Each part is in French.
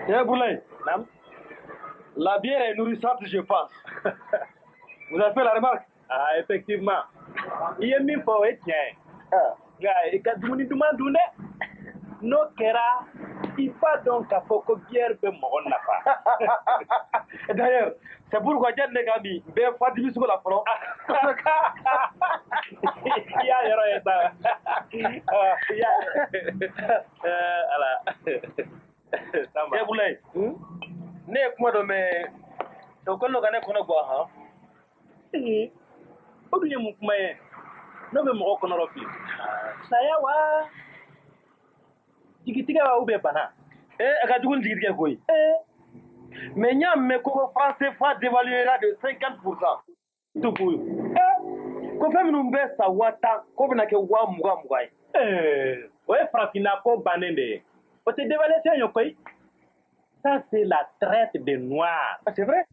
Tiens, Boulaye. La bière est nourrissante, je pense. Vous avez fait la remarque? Ah, effectivement. Il y a mis pour être bien. Et quand vous nous demandez, no kera, il pas donc à faut que bière be mon n'a pas. D'ailleurs, c'est pourquoi j'ai des amis, ben Fatimi sur la front. Il y a ça. Eh Boulaye, ne kuma do me to kollo gane kono go ha. O bi mu kuma ye. No be mo kono rofi. Saya wa jigitiga wa ube bana. Aka dugun jigitiga koy. Mais nyam me ko français fa dévaluera de 50%. Tout pour. Ko fami num be sa wata ko bina ke wa muga muga. Ouais frafina ko banende. O te dévaluation yokoy. Ça c'est la traite des noirs. Ah, c'est vrai?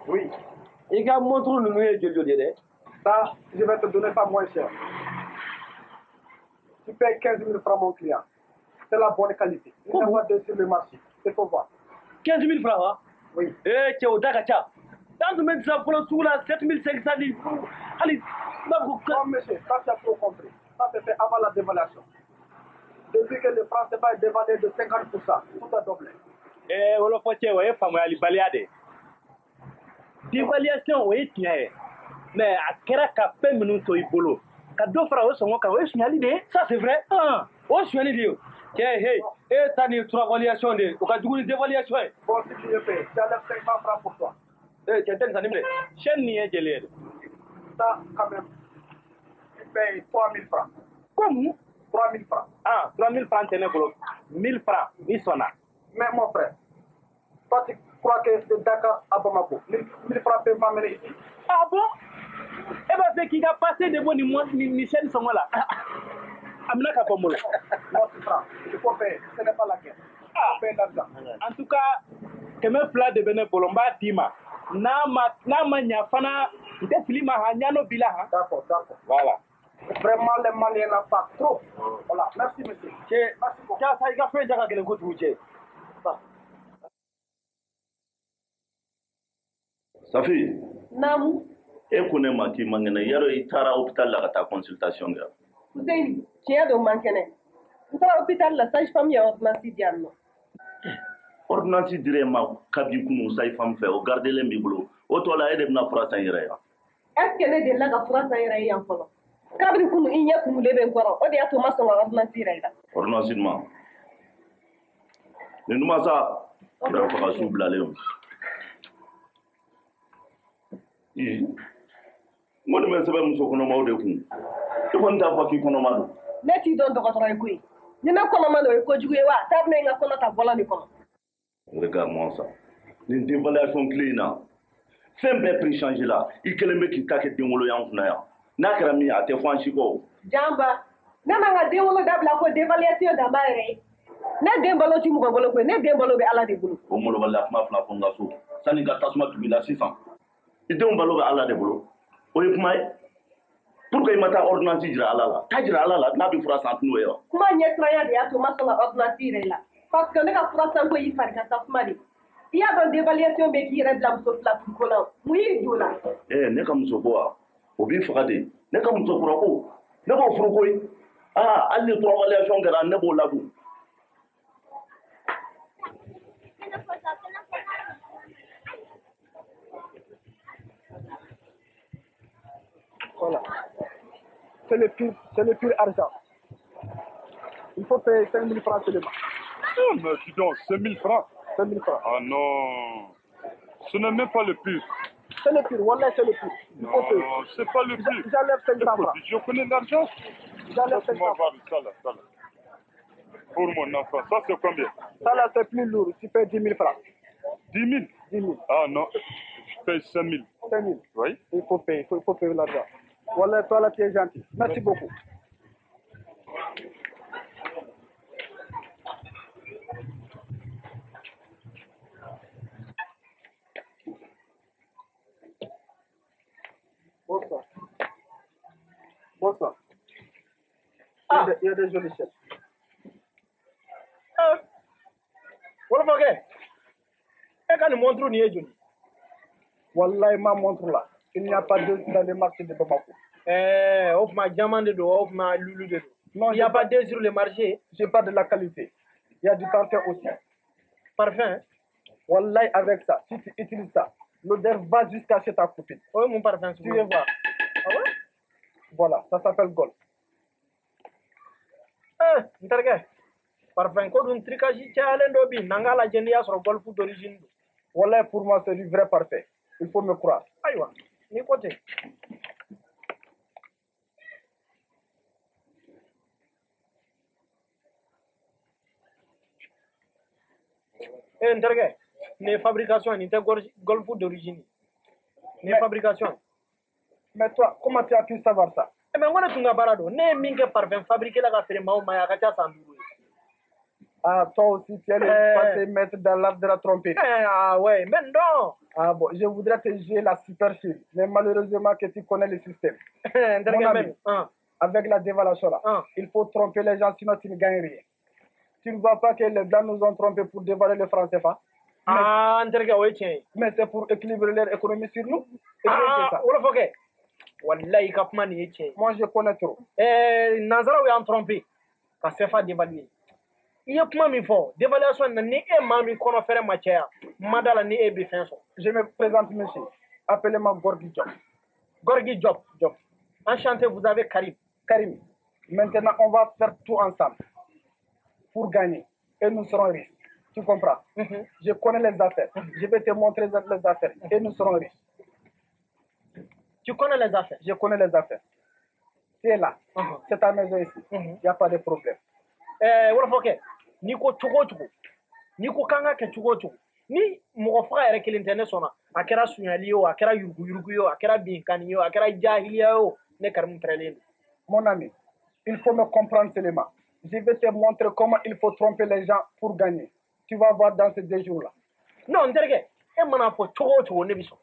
Oui. Il y a montré le nouveau de Ça, je vais te donner ça moins cher. Tu payes 15 000 francs, mon client. C'est la bonne qualité. Il n'y a pas de sur le marché. Il faut voir. 15 000 francs, hein? Oui. Tu es au Dakar. Dans le même ça, pour le sous là, 7 500 livres. Allez, non, monsieur, ça, tu as trop compris. Ça, c'était avant la dévaluation. Depuis que le franc CFA est dévalué de 50%, tout a doublé. On le fait, ouais, femme, elle est balayée. Dévaluation, oui, tiens. Mais à quel café nous sommes boulot? Quand deux frères sont au café, ça c'est vrai. Oh, je suis allé. Tiens, hey, t'as une dévaluation de. Au cas où une dévaluation. Bon, si tu le payes, tu as les 500 francs pour toi. Tiens, ça n'est pas. Chaîne n'y est gelé. Ça, quand même, tu payes 3 000 francs. Comment? 3 000 francs. Ah, 3 000 francs, tenez pour 1000 francs, ils sont là. Mais mon frère, toi, tu crois que de Dakar à Bamako, 1000 francs peuvent m'amener ici? Ah bon? Eh bien, c'est qui a passé de bonnes mois, ni chaînes sont là. Amina Kapomola. Non, francs, il faut payer, ce n'est pas la guerre. Ah, en tout cas, que me fla de Bene Bolomba Dima. Nama Nyafana, de Filima Hanyano Bila. D'accord, d'accord. Voilà. Vraiment, les Maliens n'ont pas trop. Voilà, merci monsieur. Merci beaucoup. Ça, il a fait déjà quelque chose de vous. Safi. Namu. E kone ma ki mangene yaro I tara hôpital la ta consultation ga. Ousseini, tiens do mankene. Ntara hôpital la sage-femme ya ordonnance dianno. Ordonnance dire ma kabi kunu sage-femme fait o garder les biblo. O to la ede na fra san yere ya. Est-ce que ne de la ga fra san yere yan folo? Kabri kunu inya kunu lebe ngoro. O de ato maso wa ordonnance yere da. Ordonnance ma. Ne numa sa da fa su blale. Mo de men sebe muso kono mawde kun. To kon ta fa ki kono madu. Neti don to ko tray kuy. Ni na kono mado ko jugué wa tar ne nga kono ta volani kono. Regarde-moi ça. Une dévaluation clé là. Simple prix changer là. Il keleme ki take dingolo yan kuna ya. Na kara mi ate fanchi ko. Jamba. Na ma nga dingolo dabla ko dévaluation da bare. Na dembalo ti mu gongolo ko ne dembalo be ala de bulu. O mo lo bala ma fla fonga so. Sani ga tasma tubila 600. Ite on balo be ala de bulu. O yi kuma pour que mata ordonnance jira ala la. Ta jira ala la na bi fura sant no yo. Kuma nyesra ya de ato ma so la ordonnance re la. Parce que ne ka fura sant ko yi far ka tasma de. Il y a une dévaluation mais qui reste là sur la couleur. Oui, doula. Ne kam so boa. O bi fagade. Ne kam so fura ko. Ne ko furu ko yi. Ah, alle to évaluation gara ne bo labu. Voilà. C'est le pur argent. Il faut payer 5 000 francs seulement. Oh, mais dis donc, 5 000 francs. 5 000 francs. Ah non, ce n'est même pas le pur. C'est le pire, Wallah, c'est le pire. Il faut payer. Non, c'est pas le pire. J'enlève 500 francs. Je connais l'argent. J'enlève 500 francs. Ça là. Pour mon enfant, ça c'est combien? Ça là, c'est plus lourd. Tu payes 10 000 francs. 10 000? 10 000. Ah non, je paye 5 000. 5 000. Oui. Il faut payer, il faut payer l'argent. Wallah, toi là, tu es gentil. Merci beaucoup. Bonsoir. Bonsoir. Il y a des jolis chefs. Voilà, ok. Et quand nous montrons, nous sommes Wallah, ma montre là. Il n'y a pas d'œufs dans les marchés de Bamako. ouf ma diamant de dos, ouf ma loulou de dos. Non, il n'y a pas d'œufs sur le marché. Je pas de la qualité. Il y a du parfum aussi. Parfum, hein? Wallah, avec ça, si tu utilises ça, l'odeur va jusqu'à chez ta copine. Oui, mon parfum. Tu vas voir. Ah ouais? Voilà, ça s'appelle Gold. Ntarga. Parfum, quoi d'un truc à chier à l'endobi, nanga la genia sur Golf d'origine. Wallah, pour moi, c'est du vrai parfait. Il faut me croire. Aïwa, ni côté. Ntarga. Les fabrications, ni Golf d'origine. Les fabrications. Mais toi, comment tu as pu savoir ça? Mais on a tout barado. Ne minge parfum fabriqué la gaffe mao maya kacha sandu. Ah, toi aussi, tu es passé mettre dans l'art de la tromperie. Ah ouais, mais non. Ah bon, je voudrais te jouer la super fille, mais malheureusement que tu connais le système. Mon ami, avec la dévaluation là, il faut tromper les gens, sinon tu ne gagnes rien. Tu ne vois pas que les Blancs nous ont trompés pour dévaluer le franc CFA? Ah, oui, mais c'est pour équilibrer leur économie sur nous. Ah, Wallahi Kapman est. Moi, je connais trop. Nazara, oui, en trompé. Quand CFA dévalué. Il y a comment il faut dévaluation n'est et mami qu'on a fait matière. Madala ni et bifenso. Je me présente, monsieur. Appelez-moi Gorgui Job. Gorgui Job. Enchanté, vous avez Karim. Karim. Maintenant, on va faire tout ensemble pour gagner. Et nous serons riches. Tu comprends? Je connais les affaires. Je vais te montrer les affaires. Et nous serons riches. Tu connais les affaires? Je connais les affaires. Tu es là. C'est ta maison ici. Il n'y a pas de problème. Voilà, ok. Niko chugo. Niko kanga ke chugo. Ni mon frère avec l'internet sona. Akera sunyalio, akera yuruguyo, akera binkaniyo, akera jahiliyo. Ne karim prelen. Mon ami, il faut me comprendre seulement. Je vais te montrer comment il faut tromper les gens pour gagner. Tu vas voir dans ces 2 jours-là. Non, Nterge. Et maintenant, faut chugo ne biso.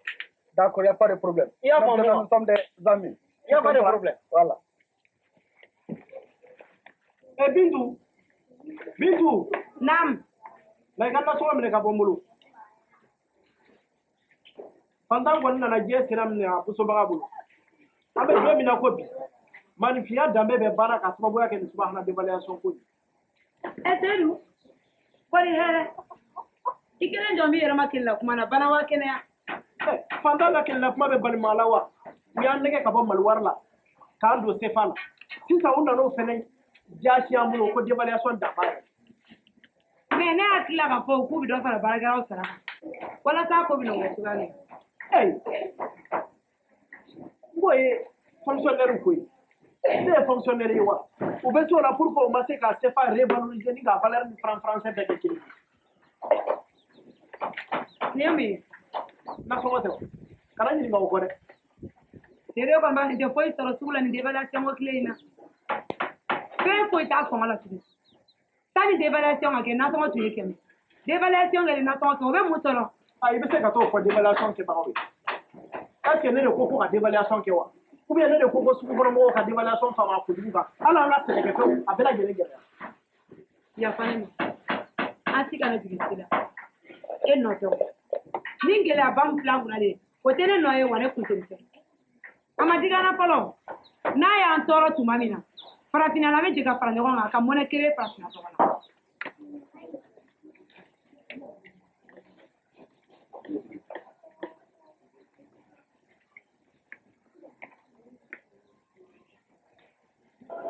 D'accord, il n'y a pas de problème. Maintenant, nous sommes des amis. Il n'y a pas de problème. Voilà. Bintou. Nam. Mais quand on soit mené à Bomolo. Pendant qu'on a dit que nous avons besoin de vous. Avec 2 minutes copie. Manifia d'ambe be baraka sababu yake ni subhana devaluation kuni. Eteru. Kwani hele. Ikile ndio mimi rama kila kumana bana wake ne ya. Fanda la kila kuma be bal malawa. Ya nege ka bon malwarla. Ka do sefala. Sisa unda no fene jashi amulo ko devaluation da ba. Me ne akila ka fo ku bi do fara baraka o sara. Wala sa ko bi no wetu gani. Boy fonctionnaire ko yi. C'est fonctionnaire wa. Ou bien sur la pour commencer qu'à se faire revaloriser ni la valeur du franc français de quelque. Niami. Na so wote. Kana ni nga ko rek. Tere ko mba ndio foi soro sula ni devaluation mo kleina. Pe ko ta ko mala tudu. Tani devaluation ake na so mo tuye kemi. Devaluation le na so be mo soro. Ah, il be se ka to ko devaluation ke ba we. Est-ce que ne le ko ko devaluation ke wa? Ou bien ne le ko ko su ko mo ka devaluation fa ma ko duga. Ala la se ke to abela gele gele. Ya fane. Asika na tugisila. Eno to. Ningele abam plan kunale. Kotene noye wane kuntemse. Amadiga na polo. Na ya antoro tumamina. Farafina la meje ka farande ko ka mona kere farafina to wala.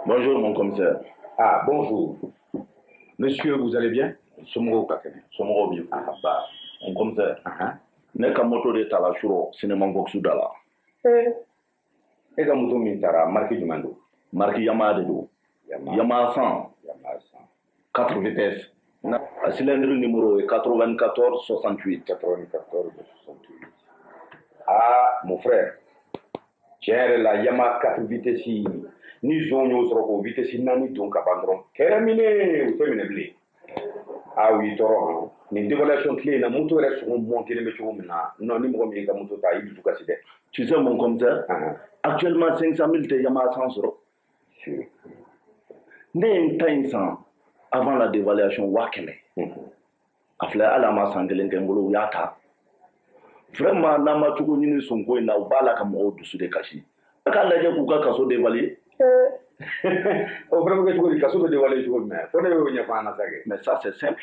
Bonjour, mon commissaire. Ah, bonjour. Monsieur, vous allez bien? Somoro Kakene. Somoro Bio. Ah, bah. Mon commissaire. Ne ka moto de ta la suro cinéma box da la. E ka moto min tara marque jumɛn don? Marque Yamaha de don. Yamaha 100. Yamaha 100. 4 vitesses. Le cylindre numéro est 94 68. 94 68. Ah, mon frère. Tiens, la Yamaha 4 vitesses, ni zone yo sɔrɔ ko vitesse naani don ka ban dɔrɔn kɛrɛ minɛ o tɛ minɛ bilen. Ah oui, tɔɔrɔ. Nin dévaluation tile in na moto yɛrɛ sɔngɔ monter bɛ cogo min na non ni mɔgɔ min ye ka moto ta i dusu kasi dɛ. Tu sais mon commissaire, actuellement 500 000 de Yamaha 100 sɔrɔ. Ne ye n ta in san avant la dévaluation 500. A filɛ hali a ma san kelen kɛ n bolo u y'a ta. Vraiment n'an ma cogo ɲini sonko in na u b'a la ka mɔgɔw dusu de kasi. A k'a lajɛ k'u ka kaso dévaluer. O fana bɛ kɛ cogo di kaso bɛ dévaluer cogo jumɛn fo ne y'o ɲɛfɔ an na sa kɛ. Mais ça c'est simple.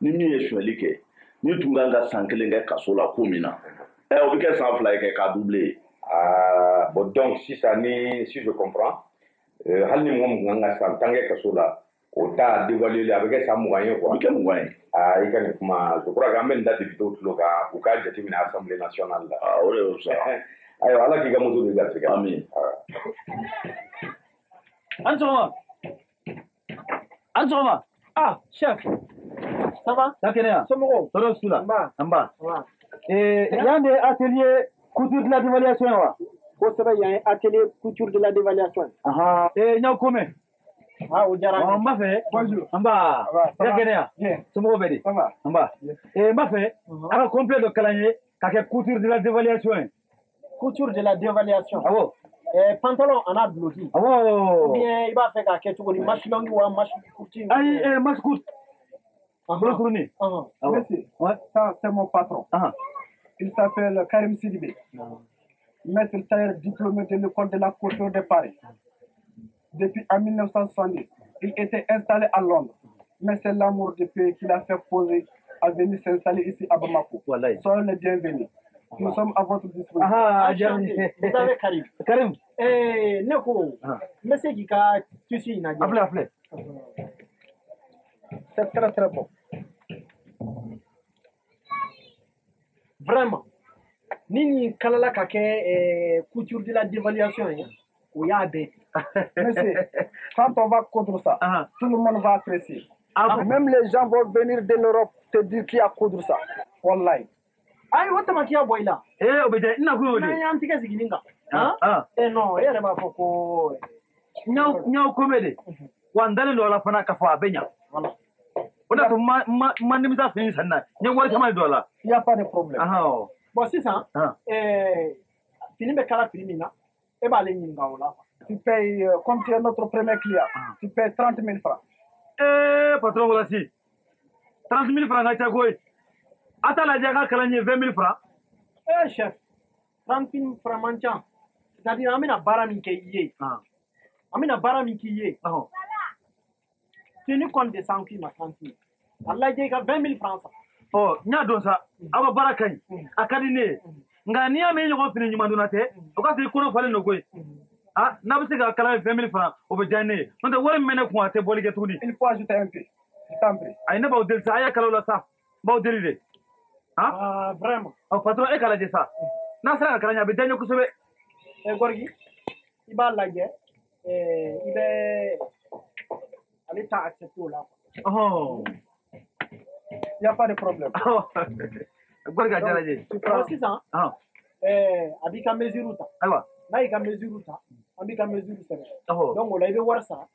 Ni min ye suɲɛli kɛ ni tun kan ka san kelen kɛ kaso la ko min na o bɛ kɛ san 2 ye kɛ k'a doubler. Ah bon donc sisan ni si je comprends hali ni mɔgɔ min kan ka san 10 kɛ kaso la o ta dévaluer a bɛ kɛ san 20 ye quoi. A bɛ kɛ 20 ye. Ah i ka nin kuma je crois que an bɛ nin da député tulo kan u k'a jateminɛ assemblée nationale la. Ah o de y'o sa. Ayiwa ala k'i ka moto don garisɛgɛ. Amin. Ansoma. Ah, chef. Ça va? Takenea. Somoro. Toro sula. Amba. Yande atelier couture de la dévaluation wa. Ko saba yan atelier couture de la dévaluation. Aha. Nyaw kome. Ah, o jara. Amba fe. Bonjour. Amba. Takenea. Somoro bedi. Amba. Mba fe. Aka complet de kalanye ka ke couture de la dévaluation. Couture de la dévaluation. Ah bon. Pantalon en a bloqué. Ah bon. Ou bien il va faire quelque chose de machine longue ou machine courte. Ah, machine courte. Merci. Ouais. Ça, c'est mon patron. Il s'appelle Karim Sidibé. Maître tailleur diplômé de l'école de la couture de Paris. Depuis en 1970, il était installé à Londres. Mais c'est l'amour du pays qui l'a fait poser à venir s'installer ici à Bamako. Soyez les bienvenus. Nous sommes à votre disposition. Vous avez Karim. Karim. Neko, monsieur qui a tué Nadia. Appelez. C'est très très bon. Vraiment. Nini kalala kake couture de la dévaluation. Ou y'a bête. Monsieur, quand on va contre ça, tout le monde va apprécier. Même les gens vont venir de l'Europe te dire qui a contre ça. Wallahi. Aïe, what ma kia boy là? Obédé, n'a pas eu. Un petit cas sigilinga. Non, il y a pas beaucoup. Nyao comédie. Wandale lola fana kafa benya. Voilà. On a tout manimisa fini sana. Nyao wari kama dola. Il n'y a pas de problème. Bon, c'est ça. Fini me kala fini na. Et bah les ningaola. Tu payes, comme tu es notre premier client, tu payes 30 000 francs. Patron, voilà si. 30 000 francs, n'a pas quoi. Attends, la diaga kalanye 20 000 francs. Chef, 30 000 francs manchan. C'est-à-dire, amina bara minkiye. Amina bara minkiye. Tu ne comptes de 100 000 ma 30 000. Allah diaga 20 000 francs. Oh, nya don sa. Aba bara kai. Akadine. Ngani ame nyogo fini nyuma donate. Okasi kono fale no koy. Ah, n'a pas que kala 20 000 francs au béjané. On doit voir mener quoi te boli que tout dit. Il faut ajouter un peu. Je t'en prie. Aïe n'a pas de ça. Aïe kala la ça. Pas de Ah, vraiment. Au patron est kala de ça. N'a ça kala nya béjané ko sobe. Gorgi. Il va la guerre. Il est à l'état accepté là. Oh. Il n'y a pas de problème. Gorgi a dit. Tu prends 600. Abika mesuruta. Aïwa. Là, il a mesuré ça. On dit qu'il a mesuré ça. Donc, on a vu voir ça.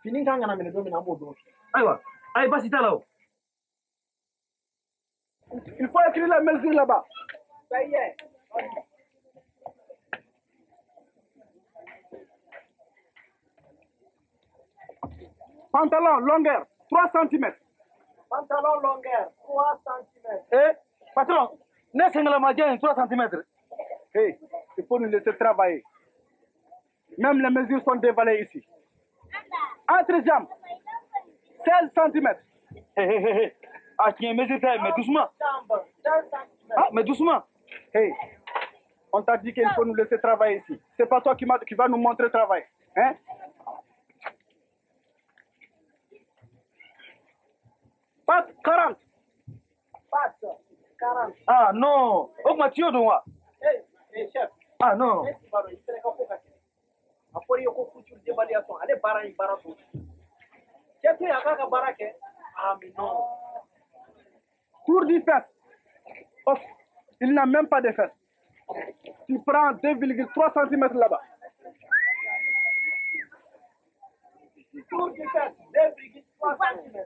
Fini quand on a mené domine en bout. Aïwa. Aïe, pas si t'as là. Il faut écrire la mesure là-bas. Ça y est. Pantalon, longueur, 3 cm. Pantalon, longueur, 3 cm. Patron, n'est-ce que la magie 3 cm? Hey, il faut nous laisser travailler. Même les mesures sont dévalées ici. Entre jambes, 16 cm. Ah, tu as mesure, mais doucement. Ah, mais doucement. Hey, on t'a dit qu'il faut nous laisser travailler ici. C'est pas toi qui va nous montrer le travail. Hein? Pas 40. Passe. 40. Ah non, o ma tio don wa. Chef. Ah non. Après yo ko couture d'évaluation, allez bara yi bara to. Chef ya ka bara ke. Ah mais non. Tour du fesse. Off. Il n'a même pas de fesses. Tu prends 2,3 cm là-bas. Tour du fesse, 2,3 cm.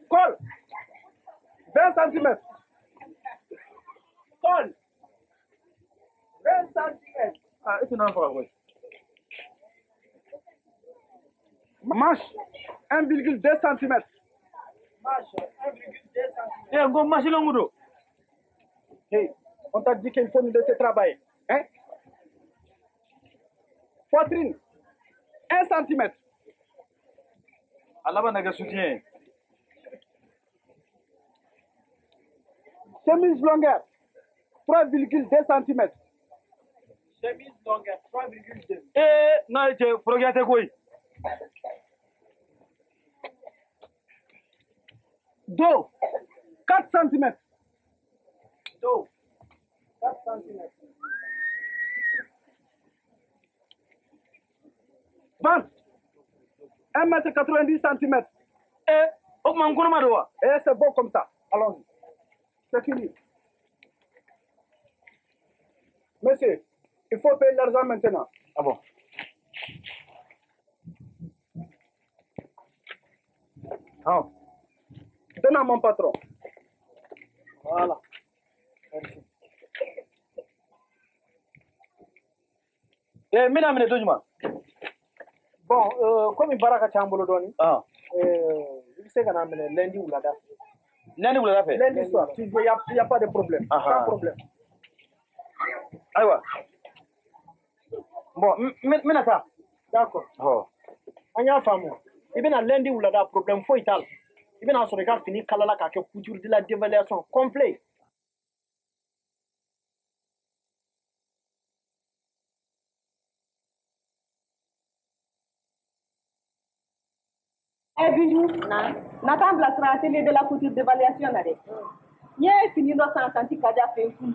Col. 20 cm. Col. 20 cm. Ah, et tu n'en feras oui. Manche 1,2 cm. Manche 1,2 cm. Eh, go marcher le moudo. Hey, on t'a dit qu'il faut nous laisser travailler. Hein? Poitrine 1 cm. Allah va nous soutien. Chemise longueur 3,2 cm. Chemise longueur 3,2. Eh, non, je regarde quoi? Dos 4 cm. Dos 4 cm. Ventre 1,90 cm. Eh, eh, c'est bon comme ça. Allons-y. C'est fini. Monsieur, il faut payer l'argent maintenant. Ah bon? Ah. Donne à mon patron. Voilà. Merci. Eh, mina mine dojuma. Bon, comme il baraka chambolo doni. Ah. Il sait qu'on a amené lundi ou la date. Lundi ou la date? Lundi soir, il n'y a pas de problème. Sans problème. Aïwa. Bon, mina ça. D'accord. Oh. On y a famille. Il y a lundi ou la date problème, faut y aller. Il y a un cas fini, kalala kake couture de la dévaluation complet. Eh bijou, n'attends la stratégie de la couture d'évaluation là. N'y a fini dans 150 kaja fait coup.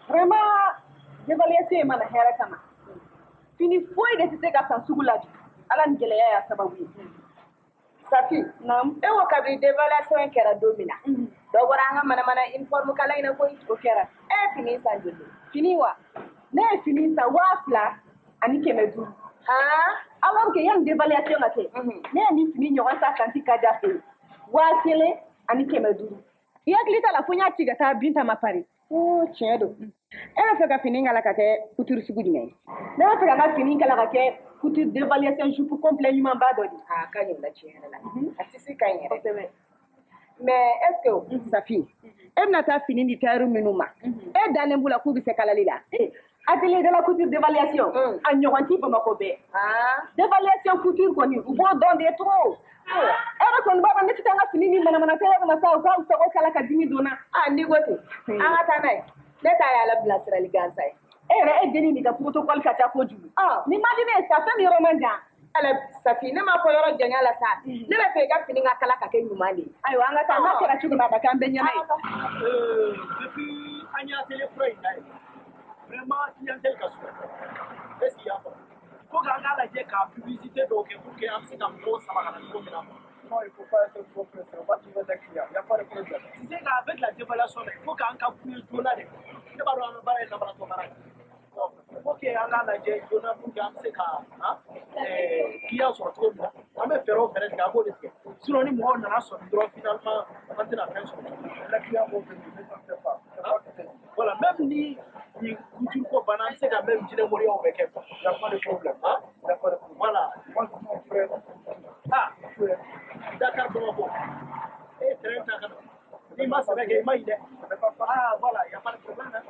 Vraiment, d'évaluation mana hera kama. Fini foi de tise ka san sugula ji. Ala ngeleya ya sababu. Safi, ewo kabri d'évaluation kera domina. Do boranga mana informe kala ina koy o kera. Fini sa jole. Fini wa. Ne fini sa wafla ani kemedu. Alors que yang d'évaluation ake. Ne ni fini nyoka sa kanti kaja fe. Wa kele ani kemedu. Ya klita la funya tiga ta binta mapari. Oh, chedo. Fait ka fini ngala kake couture sugu jumɛn. Ne b'a fɛ ka fini kala ka kɛ couture d'évaluation jupe complet ɲuman ba dɔ di. Ka ɲi la tiɲɛ yɛrɛ la. A tɛ se ka ɲi yɛrɛ. Mais est-ce que Safi, e bɛna taa fini di tailleur minnu ma. E dannen b'u la k'u bɛ se kalali la. Atelier de la couture d'évaluation. A ɲɔgɔn ti Bamakɔ bɛɛ. D'évaluation couture kɔni u b'o dɔn de trop. E yɛrɛ kɔni b'a dɔn ne tɛ taa n ka fini ni manamana tailleur ma sa u k'a sago kala ka dimi donna. Ni ko ten. An ka taa n'a ye. Ne t'a ye ala bilasirali gansan ye. E yɛrɛ e deni nin ka protocole ka ca kojugu. Ni ma di ne ye sa fɛn min yɔrɔ man jan. Ala Safi, ne m'a fɔ yɔrɔ janya la sa. Ne bɛ fɛ i ka fini ka kala ka kɛ ɲuman de ye. Ayiwa an ka taa n'a kɛra cogo min a ka kɛ an bɛɛ ɲɛna ye. Depuis an y'a télé pro in na ye vraiment clientèle ka sɔrɔ. Est-ce qu'il y a pas? Il faut k'an k'a lajɛ ka publicité dɔw kɛ pour que an bɛ se ka mɔgɔw sama ka na cogo min na. Non, il ne faut pas être trop pressé. On va trouver des clients. Il n'y a pas de problème. Tu sais qu'avec la dévaluation, il faut qu'en cas de journal, il faut qu'en cas de journal, pour qu'on se clients sur le tour. On va faire un fait de sinon, nous avons un droit finalement, on va faire les clients vont venir, ne t'en fais pas. Voilà, même ni couture ko banane, c'est quand même dire mourir au bec. Il n'y a pas de problème. Voilà. Moi, je suis prêt. Dakar Bamakok. Et très bien. Il m'a savait qu'il m'a aidé. Voilà, il n'y a pas de problème. Hein?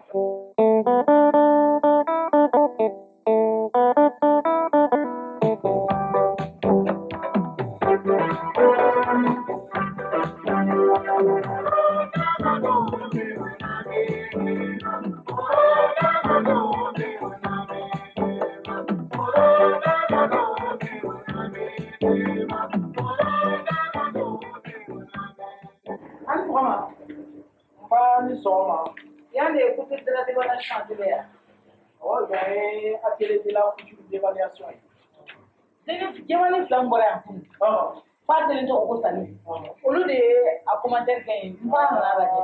de la couture d'évaluation. Jamani filan bɔra yan kun. F'a kelen tɔgɔ ko Sani. Olu de ye a commentaire kɛ yen. N b'a nana lajɛ.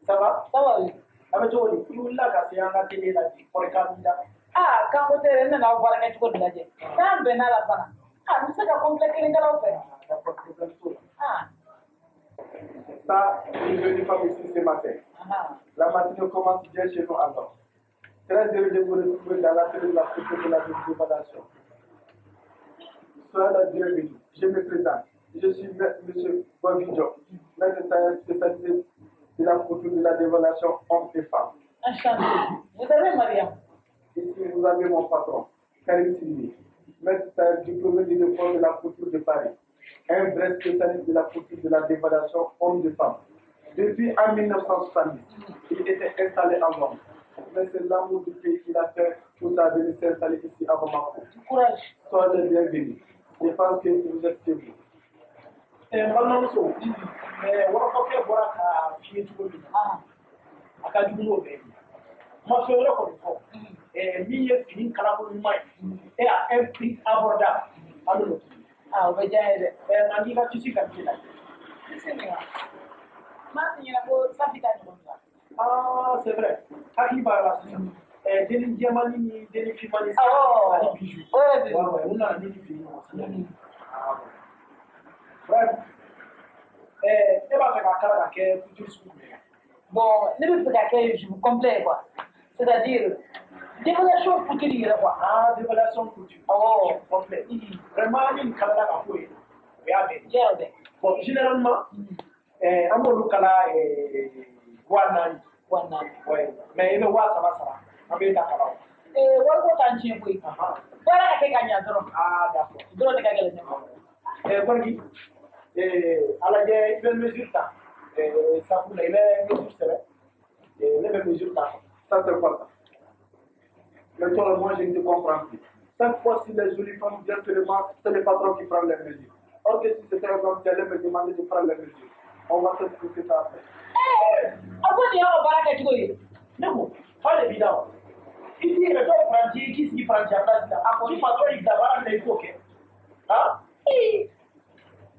Ça va? Ça va oui. A bɛ cogo di? I wulila ka se an ka télé la bi. Kɔrɔ k'a min da. Ah kan ko tɛ dɛ, n nana aw baara kɛ cogo de lajɛ. N'an bɛnna la fana. Ah n bɛ se ka complet kelen kɛ aw fɛ. Ah. Ça, je suis venu faire ici ce matin. La matinée commence bien chez nous avant. Très heureux de vous retrouver dans l'atelier de la culture de la dévaluation. Soyez la bienvenue. Je me présente. Je suis M. Bovidjo, maître spécialisé de la culture de la dévaluation hommes et femmes. Enchanté. Vous avez Mariam? Ici, vous avez mon patron, Karim Sylvie, maître diplômé de l'école de la culture de Paris. Un vrai spécialiste de la culture de la dévaluation hommes et femmes. Depuis en 1970, il était installé à Rome. Mais c'est l'amour du pays qu'il a fait pour sa venue s'installer ici à Bamako. Courage. Soyez les bienvenus. Je pense que vous êtes chez vous. Balimamuso, wɔrɔfɔkɛ bɔra ka fiye cogo min na a ka jugu n'o bɛɛ ye. Ma fɛn wɛrɛ kɔni fɔ min ye fini kalako ɲuman ye et à un prix abordable an bɛ n'o kɛ. Ah o bɛ diya n ye dɛ. Nka n'i ka tisi ka tisi la. Tisi min wa? M'a f'i ɲɛna ko Safi ka ɲɔgɔn bila. Ah c'est vrai hakili b'a la sisan deni jɛmani ni deni finmani ani bijou. U nana ni fini ɲɔgɔn. Bref, ne b'a fɛ ka kala ka kɛ couture sugu jumɛn ye? Bon, ne bɛ fɛ ka kɛ jupe complet quoi. C'est-à-dire dévaluation couture yɛrɛ quoi. Ah, dévaluation couture. Awɔ. Complet. Vraiment ni nin kalala ka f'o ye, o y'a bɛɛ. Diɲɛ bɛɛ. Bon, généralement, an b'olu kala wa naani. Wa naani. Ouais. Mais i bɛ wa saba sara, an bɛ ta kala o. Wariko t'an tiɲɛ koyi. Baara ka kɛ ka ɲa dɔrɔn. Ah, d'accord. Dɔrɔn de ka gɛlɛn ne ma. Gorgui, a lajɛ i bɛ mesure ta safu la i bɛ mesure sɛbɛn ne bɛ mesure ta. Ça, c'est pas ça. Mais toi, moi, je ne te comprends plus. Chaque fois, si les jolies femmes viennent seulement, c'est le patron qui prend les mesures. Or que si c'était un homme qui allait me demander de prendre les mesures, on va t'expliquer ça après. A ko nin y'aw ka baara kɛcogo ye. Ne ko, f'ale b'i da o. I t'i yɛrɛ dɔw paranti i k'i sigi paranti a place la. A ko ni patron y'i bila baara min na i k'o kɛ. Han?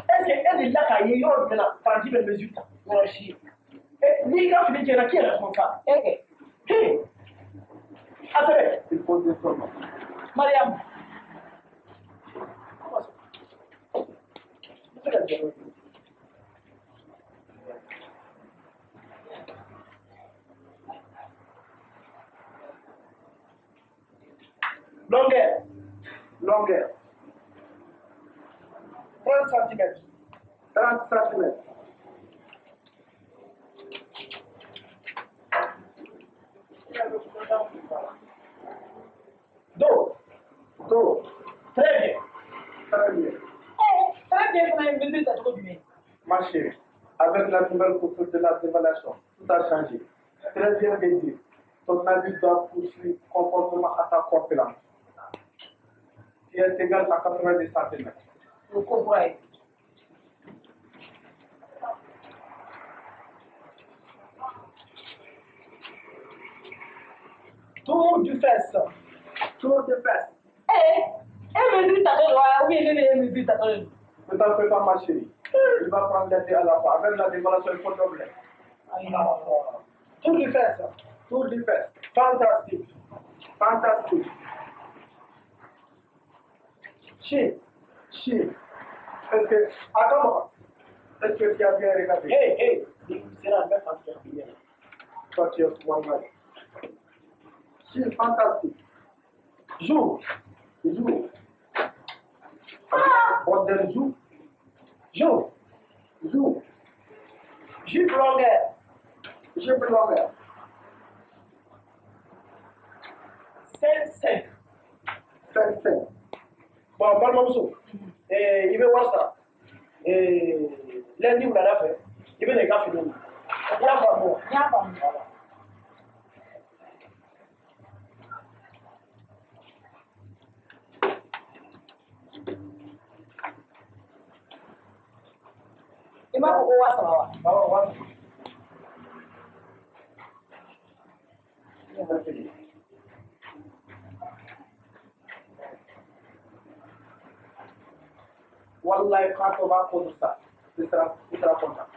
Est-ce que e delila k'a ye yɔrɔ jumɛn na paranti bɛ mesure ta? Yɔrɔ si. N'i ka fini tiɲɛna qui est responsable? E kɛ. A sɛbɛn. Il faut des sommes. Mariam. Longueur. Longueur. 30 cm. 30 cm. Dos. Dos. Très bien. Très bien. Très bien fana ye mesure tacogo jumɛn ye? Ma chérie, avec la nouvelle couture de la dévaluation, tout a changé. Très bien de dire. Ton avis doit poursuivre conformément à ta corpulence. Qui est égal à 90 cm. O ko kura ye. Tour du fesse. Tour de fesse. Mesure tatɔ de wa ou bien ne ye mesure tatɔ de don? Ne t'en fais pas, ma chérie. Il va prendre les deux à la fois. Avec la dévaluation, il faut doubler. Tour du fesse. Tour du fesse. Fantastique. Fantastique. Chic. Chic. Est-ce que... Attends, est-ce que tu as bien regardé? Hey. Il sera bien fantastique. Toi, tu es pour moi. Chic, fantastique. Joue. Joue. Ordre joue. Joue. Joue. Jupe longueur. Jupe longueur. 5. 5. Bon, balimamuso, i bɛ wari sara lundi wulada fɛ i bɛ na i ka fini na. I y'a faamu wa? N y'a faamu. I m'a fɔ ko 300 wa? Awɔ, 300. Wallahi, quand on va contre ça, tu seras content.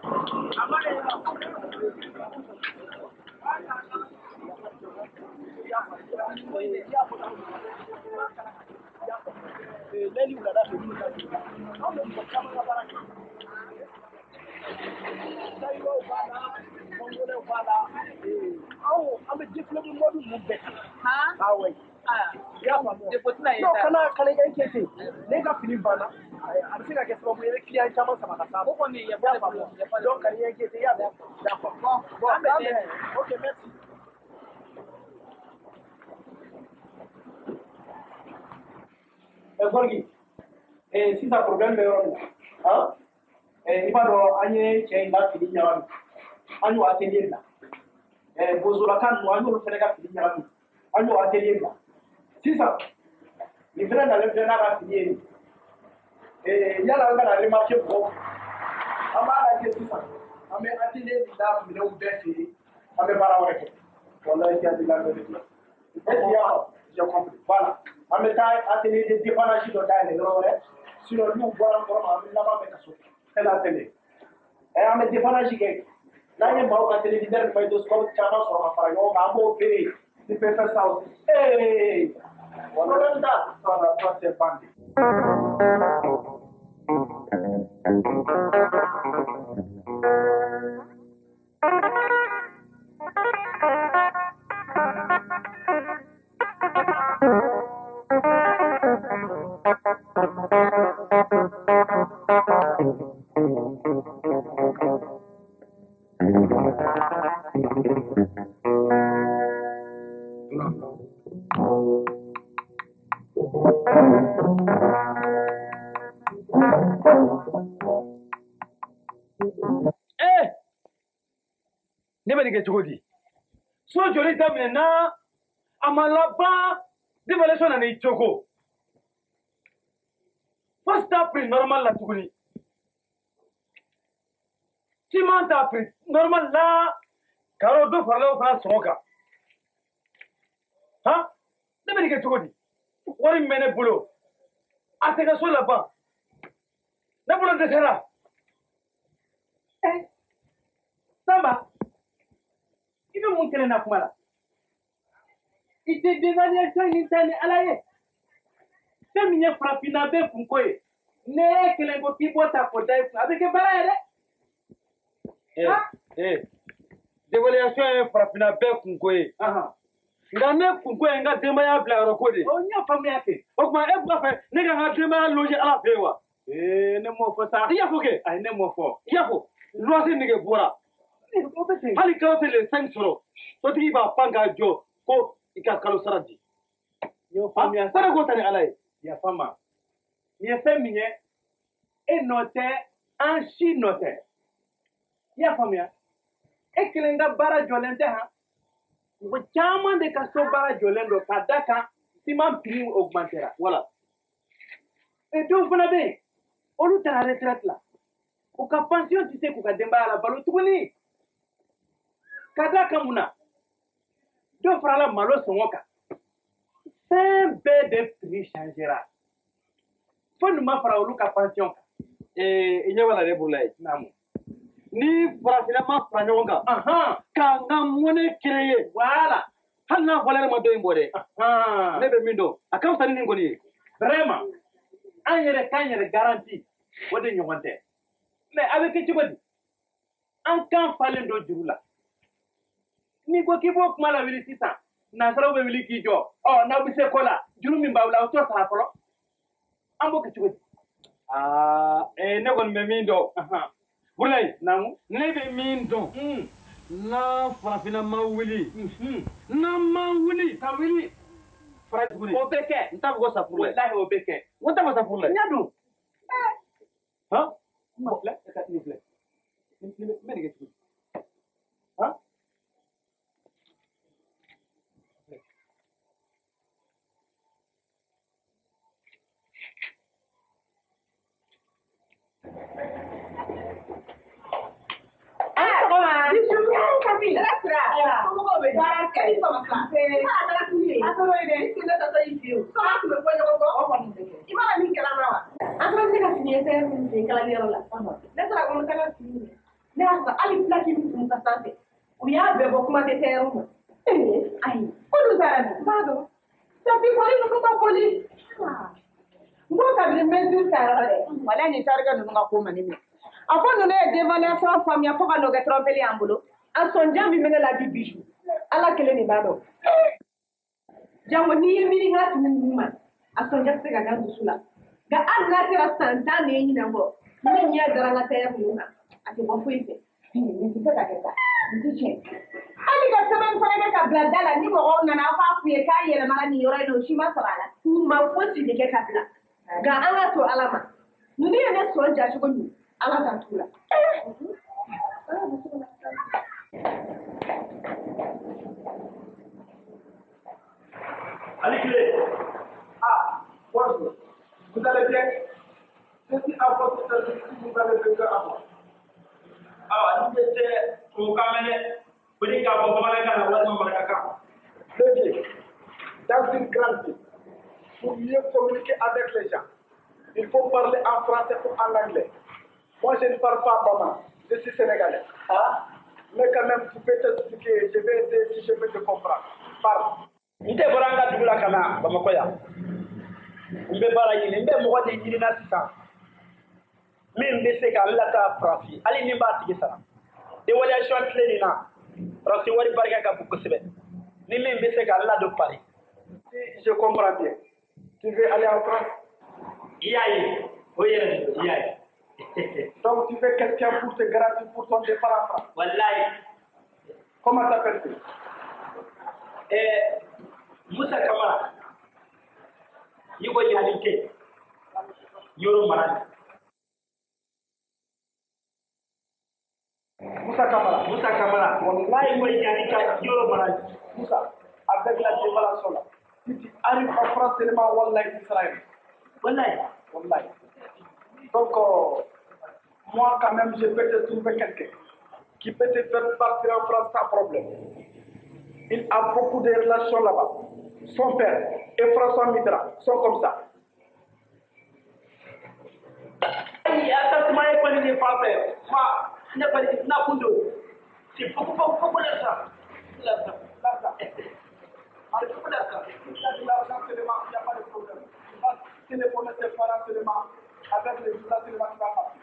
Gorgui, si ça problème bɛ yɔrɔ min na i b'a dɔn an ye cɛ in ka fini ɲagami an y'o atelier bila bozolakan ninnu an y'olu fana ka fini ɲagami an y'o atelier bila sisan nin fana nalen filɛ n'a ka fini ye nin yala an kana remarquer mɔgɔw an b'a lajɛ sisan an bɛ atelier nin da minɛnw bɛɛ feere an bɛ baara wɛrɛ kɛ wallahi ti atelier an bɛ de filɛ est-ce que y'a faamu j'ai compris voilà an bɛ taa atelier de dépannage dɔ dayɛlɛ yɔrɔ wɛrɛ sinon n'u bɔra n kɔrɔ ma an bɛ laban bɛ ka so tel atelier an bɛ dépannage kɛ n'an ye maaw ka téléviseur ni magnétoscope caman sɔrɔ ka fara ɲɔgɔn kan an b'o feere tu peux faire ça aussi problème t'a la toi c'est bandit. Ne bɛ nin kɛ cogo di so joli daminɛna a ma laban dévaluation nana i cogo fo t'a prix normal la tuguni ciment t'a prix normal la karo dɔ farala o fana sɔngɔ kan han ne bɛ nin kɛ cogo di wari min bɛ ne bolo a tɛ ka so laban ne bolo dɛsɛra Samba i bɛ mun kelen na kuma la i tɛ dévaluation nin ta ni ala ye fɛn min ye farafinna bɛɛ kunko ye ne ye kelen ko k'i bɔ ta k'o da i kun a bɛ kɛ baara ye dɛ. Dévaluation ye farafinna bɛɛ kunko ye nka ne kunko ye n ka denbaya bila yɔrɔ ko de. n y'a faamuya kɛ. o tuma e b'a fɛ ne ka n ka denbaya loger ala fɛ yen wa. ne m'o fɔ sa. i y'a fɔ kɛ. ayi ne m'o fɔ. i y'a fɔ loyer nege bɔra. hali kalo tɛ le 5 sɔrɔ sotigi b'a pan k'a jɔ ko i ka kalo sara di. y'o faamuya sa. ko tɛ ni ala ye. yafa n ma nin ye fɛn min ye e nɔ tɛ an si nɔ tɛ i y'a faamuya e kelen ka baara jɔlen tɛ han mɔgɔ caman de ka so baara jɔlen don ka da kan ciment prix augmentera voilà dɔw fana bɛ yen olu taara retraite la u ka pension tɛ se k'u ka denbaya la balo tuguni ka da kan mun na dɔw farala malo sɔngɔ kan fɛn bɛɛ de prix changera fo nin ma fara olu ka pension kan i ɲɛ b'a la ne bolo ye. naamu ni farafinna ma fara ɲɔgɔn kan k'an ka monnaie créer voilà hali n'a valeur ma dɔ in bɔ dɛ ne bɛ min dɔn a ka fisa ni nin kɔni ye. vraiment an yɛrɛ k'an yɛrɛ garanti o de ɲɔgɔn tɛ mais a bɛ kɛ cogo di an kan falen don juru la n'i ko k'i b'o kuma la wuli sisan nansaraw bɛ wuli k'i jɔ n'aw bɛ se ko la juru min b'aw la aw t'o sara fɔlɔ an b'o kɛ cogo di. ne kɔni bɛ min dɔn. Burulayi, naamu ne bɛ min dɔn n'a farafinna ma wuli n'an ma wuli ka wuli fara tuguni o bɛ kɛ n t'a fɔ ko sa furu la walahi o bɛ kɛ n t'a fɔ sa furu la n y'a dun han filɛ nin filɛ n bɛ nin kɛ cogo han I mana min kɛra wa an fana bɛ se ka fini kalali yɔrɔ la ne taara kɔnɔ kala fini minɛ ne y'a sɔrɔ hali filaki min tun ka sanfɛ u y'a bɛɛ bɔ kuma tɛ tɛyɛrɛ ma ayi ko dun taara nin b'a dɔn safi kɔni ninnu ka boli n ko kabini mesure ta yɔrɔ dɛ wala ni tarika ninnu ka ko man di minɛ a fɔ ninnu ye dévaluation faamuya fo ka n'o kɛ trompeli y'an bolo a sɔnjan min bɛ ne la bi bijou ala kelen de b'a dɔn jango n'i ye miiri n ka fini ninnu ma a sɔnjan tɛ se ka da dusu la nka hali n'a kɛra san 10 de ye ɲinan bɔ ne ɲɛ dara n ka tɛyɛ ninnu kan a tɛ bɔ foyi fɛ nin tɛ se ka kɛ sa nin tɛ tiɲɛ hali ka sɛbɛnni fana kɛ ka bila da la ni mɔgɔw nana aw k'a f'u ye k'a yɛlɛmana nin yɔrɔ in na o si ma sɔrɔ a la u ma fosi de kɛ ka bila nka an ka to ala ma ninnu ye ne sɔn ja cogo min ala ka t'u la Ali Clé. Ah, bonjour. Vous allez bien? Je suis à votre service si vous avez besoin à moi. Ah, ni était au Cameroun. Vous dites qu'à votre Levier, dans une grande ville, pour mieux communiquer avec les gens, il faut parler en français ou en anglais. Moi, je ne parle pas maman, je suis sénégalais. Ah? Mais quand même, tu peux t'expliquer, je vais essayer si je peux te comprendre. Parle. Nte boranga dugula kana Bamako ya. Mbe bara yini mbe mo de yini na sisa. Min be se ka lata France. Ali ni ba tigi sara. Évaluation clé ni na. France wari barka ka bu sebe. Ni min be se ka la de Paris. Si je comprends bien, tu veux aller en France? Iyaye. Oye, iyaye. Donc tu veux quelqu'un pour te garantir pour ton départ en France? Wallahi. Comment t'appelles-tu? Musa Kamara. Yugo Yalike. Yoro Marani. Moussa Kamara. Moussa Kamara. Wallahi Yugo Yalika Yoro Marani. Moussa, avec la dévaluation là, si tu arrives en France seulement, Wallahi, tu seras aimé. Wallahi. Wallahi. Donc, moi quand même, je peux te trouver quelqu'un qui peut te faire partir en France sans problème. Il a beaucoup de relations là-bas. Son père et François Mitterrand sont comme ça. Il attends, c'est pas les Français. Moi, n'a pas n'a pas de. C'est beaucoup de ça. L'argent. Beaucoup d'argent. Si tu as de l'argent seulement, il n'y a pas de problème. Tu vas téléphoner tes parents seulement. Avec les résultats seulement, tu vas partir.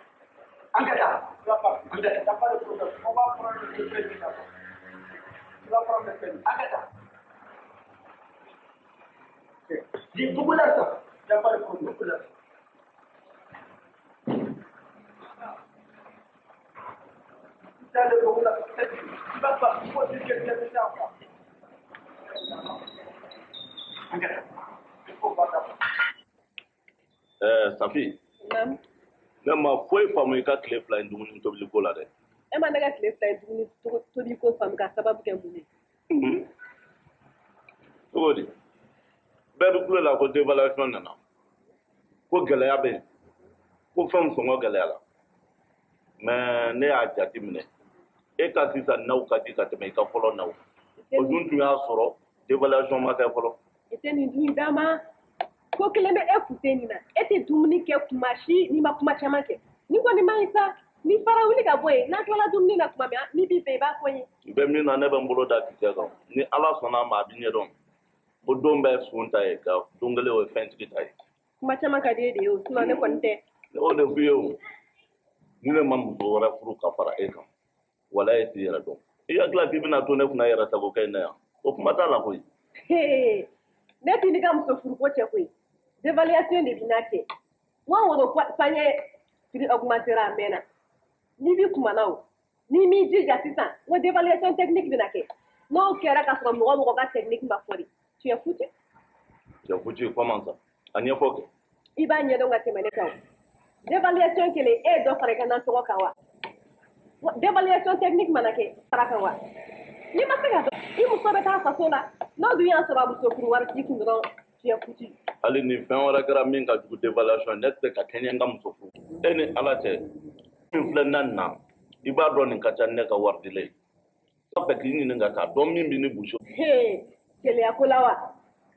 Angata. Tu vas partir. Il n'y a pas de problème. On va prendre le pays d'abord. Tu vas prendre le pays. Angata. J'ai beaucoup d'argent. Il n'y a pas de problème. Beaucoup d'argent. Si tu as de beaucoup d'argent, tu vas partir. Il faut dire que tu es déjà en France. Angata. Il faut pas d'abord. Safi. Naam. Ne ma foyi faamu i ka tile fila in dumuni tobiliko la dɛ. E ma ne ka tile fila in dumuni tobiko faamu k'a sababu kɛ mun ye? Cogo di? Bɛɛ bɛ kulo la ko dévaluation nana. Ko gɛlɛya bɛ yen. Ko fɛnw sɔngɔ gɛlɛyara. Mais ne y'a jate minɛ. E ka sisan naw ka di ka tɛmɛ i ka fɔlɔ naw. O dun tun y'a sɔrɔ dévaluation ma kɛ fɔlɔ. I tɛ nin dun d'a ma. Ko kelen bɛ e kute nin na. E tɛ dumuni kɛ kuma si n'i ma kuma caman kɛ. Ni kɔni ma ɲi sa. Ni fara wuli ka bɔ yen. N'a tilala dumuni na tuma min min b'i fɛ i b'a fɔ n ye. I bɛ min na ne bɛ n bolo da kisɛ kan. Ni Ala sɔnna a ma a bɛ ɲɛdɔn. O don bɛ sun ta ye ka don kelen o ye fɛntigi ta ye. Kuma caman ka di e de ye o sinon ne kɔni tɛ. Ne o de f'i ye o. Ni ne ma muso wɛrɛ furu ka fara e kan. Wala e t'i yɛrɛ dɔn. I hakili k'i bɛna to ne kunna yɛrɛ sago kɛ in na yan. O kuma t'a la koyi. Ne t'i ni ka muso furuko cɛ koyi. Dévaluation de b'i n'a kɛ. Wa woro panier prix augmentera a mɛnna. N'i b'i kumana o. N'i m'i jija sisan, o dévaluation technique bɛna kɛ. N'o kɛra k'a sɔrɔ mɔgɔ mɔgɔ ka technique ma fɔ de. Tu es foutu. Tu es foutu, comment ça? A ɲɛfɔ kɛ. I b'a ɲɛdɔn ka tɛmɛ ne kan o. Dévaluation kɛlen e ye dɔ fara i ka nasɔngɔ kan wa? Dévaluation technique mana kɛ fara kan wa? N'i ma se ka dɔn, i muso bɛ taa faso la. N'o dun y'a sɔrɔ a muso furu wari t'i kun dɔrɔn, tu es foutu. Hali ni fɛn wɛrɛ kɛra min ka jugu dévaluation ne tɛ se ka kɛɲɛ n ka muso furu. E ni Ala cɛ, min filɛ na nin na, i b'a dɔn nin ka ca ne ka wari dile ye. N'a fɛ k'i ɲininka k'a dɔn min b'i ni buso. Gɛlɛya ko la wa?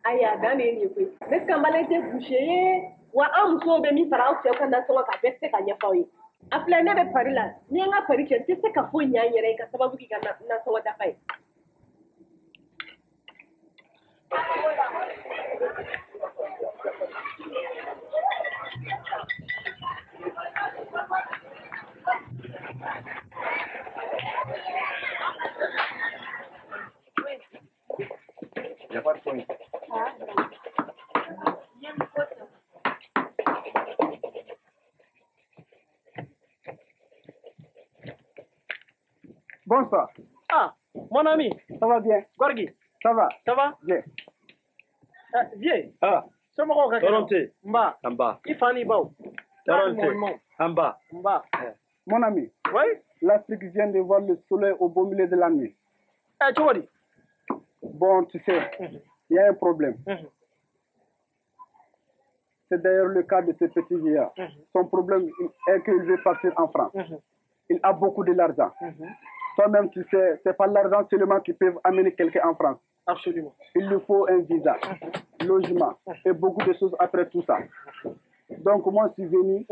aya dan ne ne koyi ne kambale te boucher wa am so be mi fara o ka na so ka beste ka nya fawi afla ne be parila ni nga pari ke te se ka fo nya yere ka sababu ki ka na so da fai Il n'y a pas de point. Bonsoir. Ah, mon ami. Ça va bien? Gorgui. Ça va? Ça va? Bien. Vieux. Ah, Somɔgɔw ka kɛnɛ? Toronte. Nba. Amba. I fa n'i baw. Toronte. Amba. Nba. Mon ami, Oui? l'Afrique vient de voir le soleil au beau milieu de la nuit. Cogo di? Bon, tu sais, il y a un problème. C'est d'ailleurs le cas de ce petit vieillard. Son problème est qu'il veut partir en France. Il a beaucoup de l'argent. Toi-même, tu sais, c'est pas l'argent seulement qui peut amener quelqu'un en France. Absolument. Il lui faut un visa, logement et beaucoup de choses après tout ça. Donc, moi, je suis venu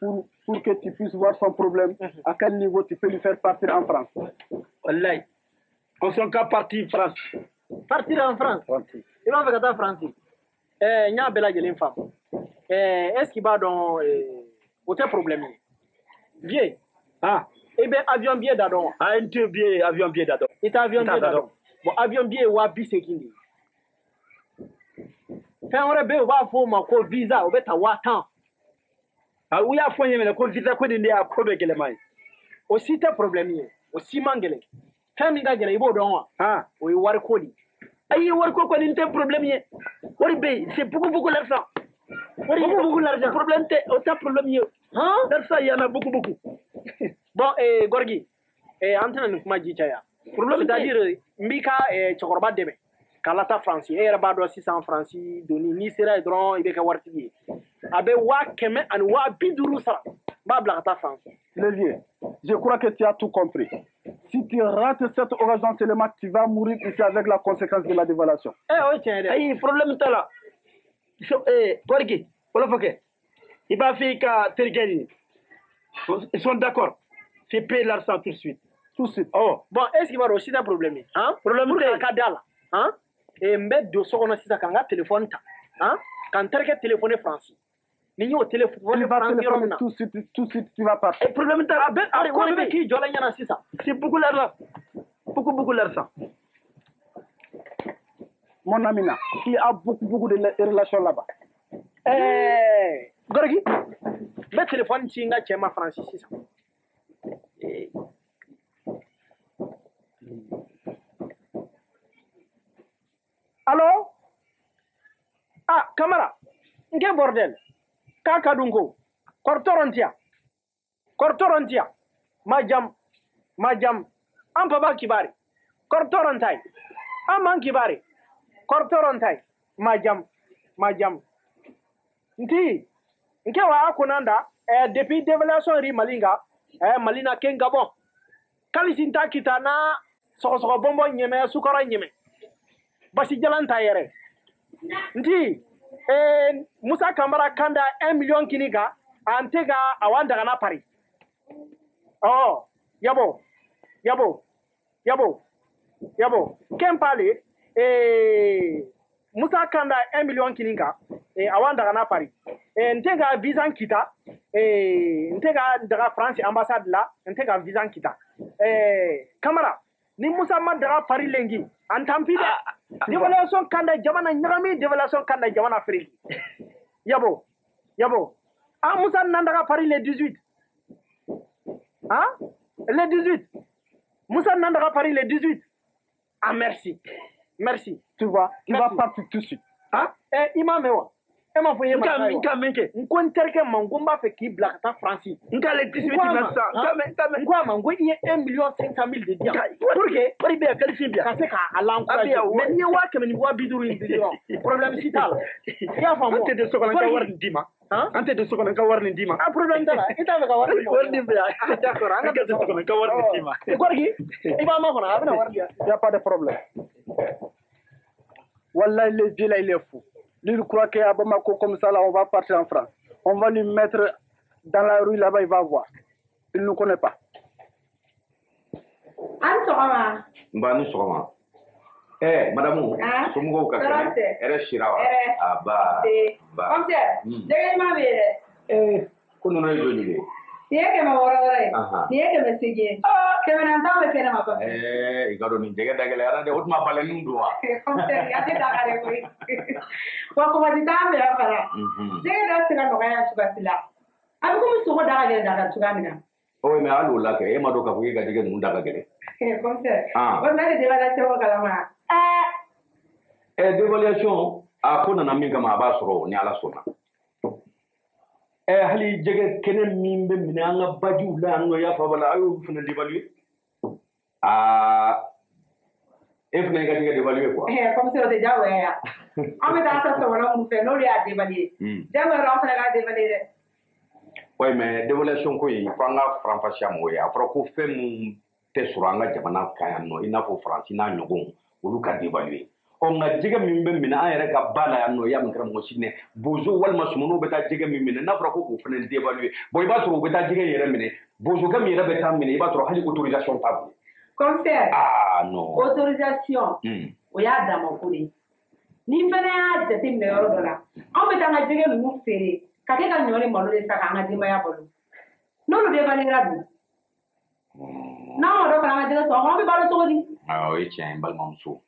pour que tu puisses voir son problème, à quel niveau tu peux lui faire partir en France. Wallahi. On sont qu'à partir en France. Partir en France? Il va faire en France. Il y a belle gueule femme. Est-ce qu'il va dans autre problème? Vieux. Ah. Eh bien, avion billet d'adon. Ah, un billet, avion billet d'adon. Et avion billet d'adon. Bon, avion billet ou abis sekindi. Fait on rebe ou va faut ma ko visa ou beta watan. Ah, oui, à fond, il y a un visa qu'on est à Kobe Gelemai. Aussi, t'as problème. Aussi, mangele. Fait mi gagner, il vaut donc. Ah, oui, war koli. Aïe, war quoi, qu'on a un problème. C'est beaucoup l'argent. Beaucoup l'argent. Problème, autant problème. Hein? L'argent, il y en a beaucoup. Bon, Gorgui, Antoine nous m'a dit ça. Problème, c'est-à-dire, Mika et Chokorba Deme, Kalata France, et Rabado 600 francs, Doni, Nisera et Dron, Ibeka Warti. Abe wa Keme and wa Bidurusa, Bablata France. Le vieux, je crois que tu as tout compris. Si tu rates cette occasion seulement, tu vas mourir ici avec la conséquence de la dévaluation. Oui, tiens, aïe, problème, t'as là. Gorgui, voilà, ok. Il va faire qu'à Tergani. Ils sont d'accord. C'est payer l'argent tout de suite. Tout de suite. Oh. Bon, est-ce qu'il va aussi un problème? Hein? Problème pour le cadre. Hein? Et mettre de ce qu'on a si ça quand téléphone. Hein? Quand tu as téléphoné français. Ni au téléphone français. Tout de suite, tu vas partir. Et problème, tu as qui joue la si ça? C'est beaucoup l'argent. Beaucoup l'argent. Mon ami, il y a beaucoup de relations là-bas. Gorgui, le téléphone, c'est un tchéma français, c'est ça. Allô? Ah, camarade, quel bordel? Kakadungo, Kortorontia, Majam, Ampaba Kibari, Kortorontai, Aman Kibari, Kortorontai, Majam. Nti, nke wa akunanda, depuis dévaluation ri malinga, malina ken gabon. Kalisinta kita na soko bombo nyeme, sukara nyeme. Basi jalanta yere. Nti, Musa Kamara kanda 1 million kiniga, antega awanda gana Paris. Oh, yabo. Ken pale, Musa kanda 1 million kiniga, awanda gana Paris. Ntega visa kita, ntega daga France ambassade la, ntega visa kita. Kamara, ni Musa madara Paris lengi, antampide. Dévaluation kanda jamana nyami, dévaluation kanda jamana Afrique. Yabo. Ah, Musa nandara Paris le 18. Hein? Le 18. Musa nandara Paris le 18. Ah, merci. Tu vas partir tout de suite. Hein? Imamewa. Ema foye Nka nterke mangumba fe ki blakata France. Nka l'électricité ça. Ngwa 1,5 million de diams. Pourquoi? Bari be qualifier bien. Kase ka ala encourager. Mais ni wa keme ni wa biduru indiro. Problème si tal. Ya famo. Ante de sokona ka warni dima. Hein? Ante de sokona ka warni dima. Ah problème dala. Ita ka warni. Warni be. D'accord. Ante de sokona ka warni dima. Gorgui. Iba ma kona abna warni. Il n'y a pas de problème. Wallah, il est vieux là, il est fou. Lui, il croit qu'à Bamako, comme ça, là, on va partir en France. On va lui mettre dans la rue là-bas, il va voir. Il ne nous connaît pas. Mbani sogoma. Madame, somugo ka kene. Ere shirawa. Aba. Comme ça. Dégage ma belle. Kono na yo ni. Tieke ma wora. Tieke me sigi. Keme na ndawe kene ma ba. Igaro ni dege dege la de utma pale nundu wa. Comme ça, ya te da kare ko. Kwa ko di ta me afara. Dege da sina no kaya tuba sila. Abi ko muso da ga da tuga mina. O me alu la ke e ma do ka fuyi ga dege nunda ga gele. Comme ça. On a des dévaluations kalama. Dévaluation a ko nana min kama ba soro ni ala sona. Hali jege kenen min be min anga baju la no ya fa bala ayo funa dévaluer. E funa ga jege dévaluer quoi. Comme ça déjà ouais ya. On met dans ça wala on fait no ya dévaluer. Jamais on fana ga dévaluer. Ouais mais dévaluation ko yi fanga franfachia mo ya afro ko fe mu te suranga jamana kayano ina ko France na nyogon olu ka dévaluer. On a jege min be min an yɛrɛ ka bala ya no ya min kɛra mɔgɔ si ne bozo walima sumunu bɛ taa jege min minɛ n'a fɔra ko k'o fana dévaluer bon i b'a sɔrɔ u bɛ taa jege yɛrɛ minɛ bozo kɛ min yɛrɛ bɛ taa minɛ i b'a sɔrɔ hali autorisation t'a bolo. Commissaire. Non. Autorisation. O y'a dama ko de. Ni fana y'a jate minɛ yɔrɔ dɔ la anw bɛ taa an ka jege ninnu feere ka kɛ ka ɲɔ ni malo de san k'an ka denbaya balo n'olu dévaluera dun n'anw ma dɔ fara an ka jege sɔrɔ anw bɛ balo cogo di. O ye tiɲɛ ye n balimamuso.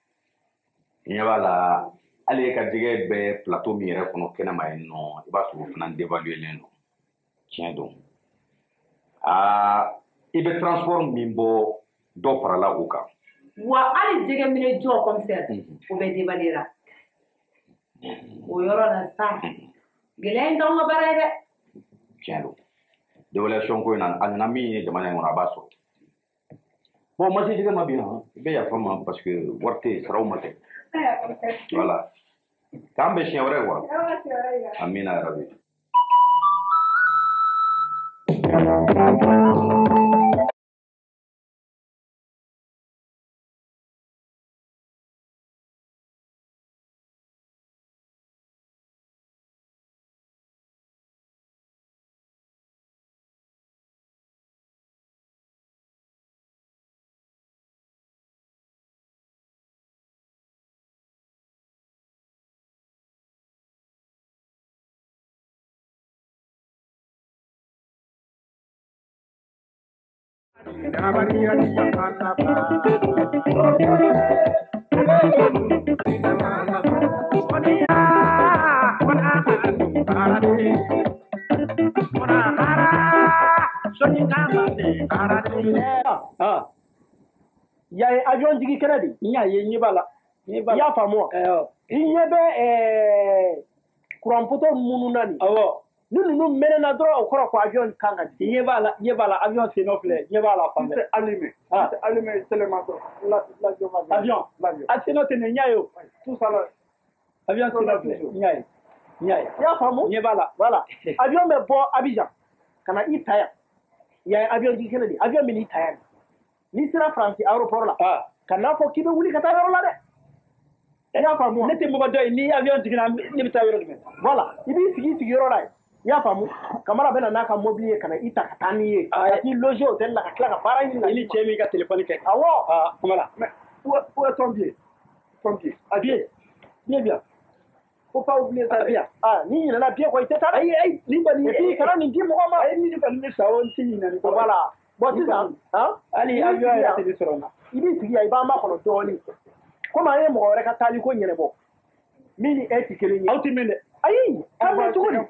Il b'a la allez ka jege bɛ plateau min yɛrɛ kɔnɔ kɛnɛma yen nɔ i b'a sɔrɔ o fana dévaluelen don tiɲɛ don i bɛ transport min bɔ dɔ farala o kan. Wa hali jege minɛ jɔ commissaire o bɛ dévaluera o yɔrɔ la sa gɛlɛya in t'anw ka baara ye dɛ. Tiɲɛ don dévaluation ko in na a nana min ye jamana in kɔnɔ a b'a sɔrɔ. Bon ma se jege ma bi han i bɛ yafa ma parce que wari tɛ saraw ma kɛ. Voilà. K'an bɛ siɲɛ wɛrɛ quoi. Amina yarabi. Ya ye avion jigi kɛnɛ de n y'a ye ɲɛ b'a la i y'a faamu wa i ɲɛ bɛ courant poto minnu na nin awɔ ni ninnu mɛnɛna dɔrɔn o kɔrɔ ko avion kan ka di i ɲɛ b'a la avion sen dɔ filɛ ɲɛ b'a la fan bɛɛ c'est allumé tellement l'avion a sen dɔ tɛ nin n y'a ye o tout ça là avion sen dɔ filɛ n y'a ye i y'a faamu ɲɛ b'a la voilà avion bɛ bɔ Abidjan ka na i ta yan ya ye avion jigi kɛnɛ de avion bɛ n'i ta yan n'i sera Faransi aéroport la ka n'a fɔ k'i bɛ wuli ka taa yɔrɔ la dɛ i y'a faamu ne tɛ mɔgɔ dɔ ye ni avion jiginna ne bɛ taa yɔrɔ jumɛn voilà i b'i sigi yɔrɔ la yen i y'a faamu kamara bɛ na n'a ka mobili ye ka na i ta ka taa n'i ye ka t'i loger hôtel la ka tila ka baara ɲini na i ni cɛ min ka téléphone kɛ awɔ kamara mais où est ton billet à billet bien faut pas oublier ça bien ni ɲinɛna billet kɔ i tɛ taa dɛ ayi nin kɔni et puis kana nin di mɔgɔ ma ni kɔni bɛ sa o n tɛ ɲinɛ voilà bon sisan hali avion yɛrɛ tɛ sɔrɔ n na i b'i sigi yan i b'an makɔnɔ dɔɔnin komi an ye mɔgɔ wɛrɛ ka taali ko ɲɛnabɔ min ni e tɛ kelen ye aw tɛ mɛn dɛ ayi an bɛ cogo di a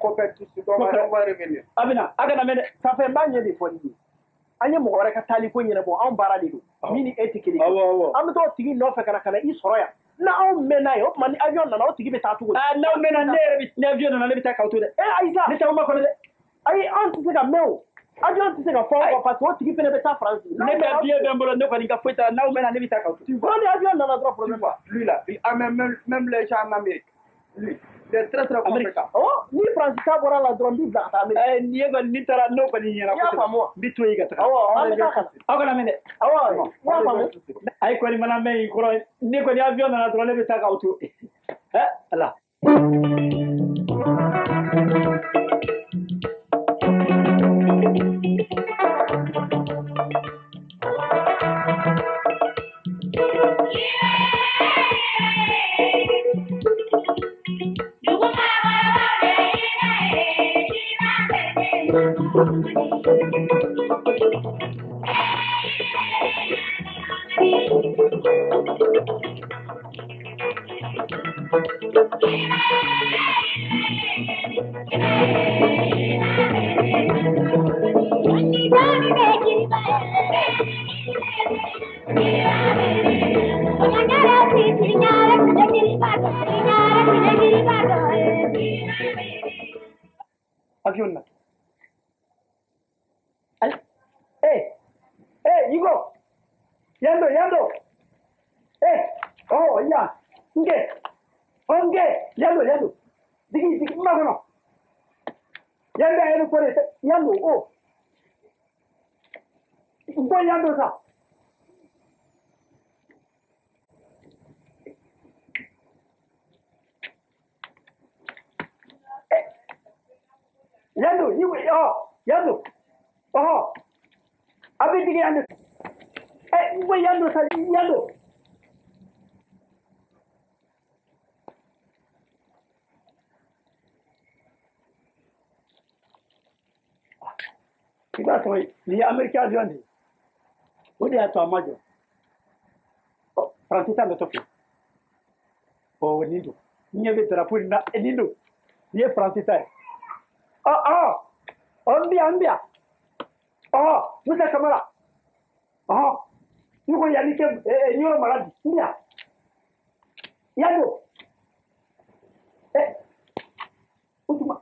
bɛna a kana mɛn dɛ sanfɛ n b'a ɲɛ de fɔ nin ye an ye mɔgɔ wɛrɛ ka taali ko ɲɛnabɔ anw baara de don min ni e tɛ kelen ye an bɛ t'o tigi nɔfɛ ka na i sɔrɔ yan n'aw mɛnna ye o tuma ni avion nana o tigi bɛ taa cogo di n'aw mɛnna ne yɛrɛ bɛ ni avion nana ne bɛ taa k'aw to dɛ ayisa ne t'aw makɔnɔ dɛ ayi an tɛ se ka mɛn o avion tɛ se ka fɔ o parce que o tigi fana bɛ taa Faransi ne ka billet bɛ n bolo ne kɔni ka foyi t'a la n'aw mɛnna ne bɛ taa k'aw to ni avion nana dɔrɔn problème quoi lui là il a même les gens en Amérique lui il est très compétent ni Faransi ta bɔra la dɔrɔn n b'i bila ka taa Amérique ni ye kɔni ni taara n'o kɔni ɲɛna i y'a faamu wa n bɛ to yen ka taga an bɛ taa ka aw kana mɛn dɛ i y'a faamu ayi kɔni mana mɛn yen kɔrɔ ne kɔni avion nana dɔrɔn ne bɛ taa k'aw to Allah. Avion. Hey, you go. Yando. Oh, yeah. Onge, yando. Digi, no. Yando, yando, oh. Boy, yando, sa. Yando. Oh. Abi digi yando. Boy, yando, sa, yando. Iba so ni America avion odi ato amajo Francita me topi o nido ni be drapeau na nido ni Francita ambia musa kamera ni ko yani ke ni o maladi ndia yado utuma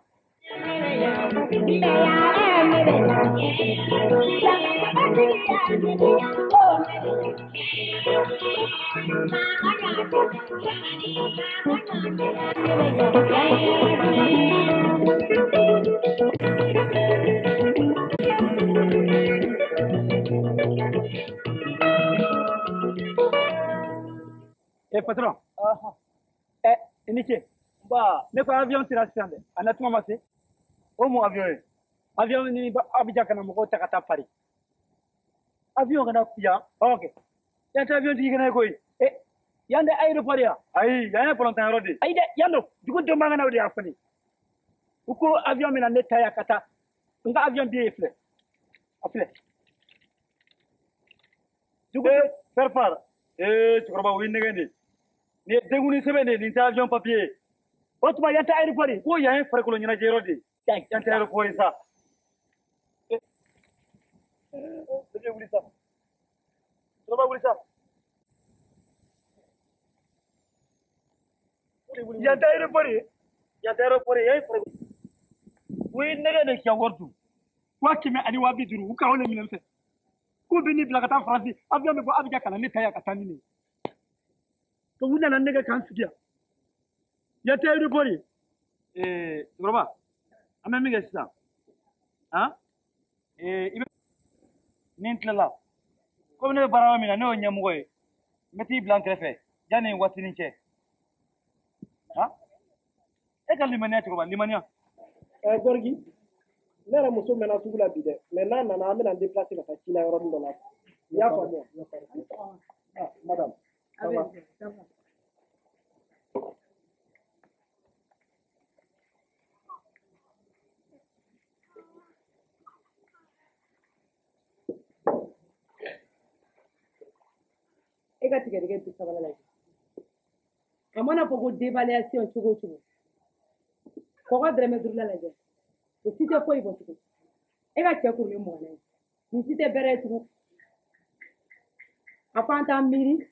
patron. Inike. Ba, ne ko avion tira sande. Anatuma mase. O mo avion. Avion ni ba Abidjan kana mo ta kata Paris. Avion kana kuya. Okay. Ya ta avion digi kana koy. Yande aéroport ya. Ai, ya na pronta rodi. Ai de yando, dugo do manga na wodi afani. Uko avion mina neta ya kata. Nga avion bi efle. Afle. Dugo faire part. Tu crois pas oui ngende. Ni deguni sebene ni ta avion papier. Otuma yanta aéroport. Ko ya en fare ko nyina jerodi. Yanta aéroport sa. Você viu isso? Você não vai isso? Ya ta aéroport yayi fare. Oui nega ne ki awordu. Wa kimi ani wa biduru ka wona min fe. Ko bini bila ka France avion me bo Abidjan kana ne taya ka tanini. To wuna nan nega kan fidia. Ya ta aéroport. Roba. Amma mi ga sisa. Ibe nintlala. Ko ne barawa mina ne o nyamugo meti blanc refe. Jani watini che. Limania tu Limania. Gorgi, là la motion maintenant sous la bide. Maintenant, on a amené en déplacé la Chine à Europe de la. Il y a pas moi. Madame. Ega tu sabala la. Amana pogo dévaluation chugo. Koga dreme durla la je. O site ko ibo chugo. Ega cheku le mo na. Ni site bere chugo. Apanta miri.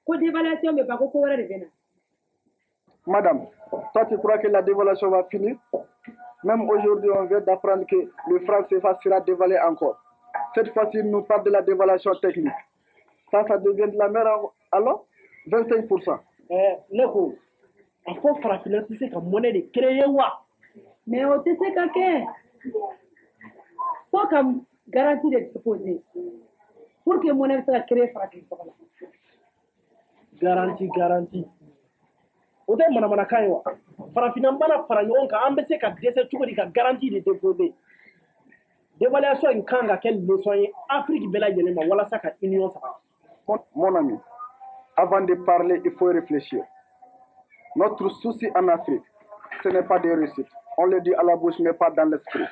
Ko dévaluation me ba ko wara de bena. Madame, toi tu crois que la dévaluation va finir? Même aujourd'hui, on vient d'apprendre que le franc CFA sera dévalué encore. Cette fois-ci, il nous parle de la dévaluation technique. Ça devient de la mer alors 25%. Neko, il faut frapper c'est que monnaie de créer wa. Mais on te sait qu'à faut comme garantie de déposer. Pour que monnaie soit créée frapper. Garantie. o tɛ manamanakan ye wa farafinna mana fara ɲɔgɔn kan an bɛ se ka dɛsɛ cogo di ka garantie de déposer dévaluation in kan ka kɛ leçon ye Afrique bɛɛ lajɛlen ma walasa ka union sabati. Mon ami, avant de parler, il faut réfléchir. Notre souci en Afrique, ce n'est pas des réussites. On le dit à la bouche, mais pas dans l'esprit.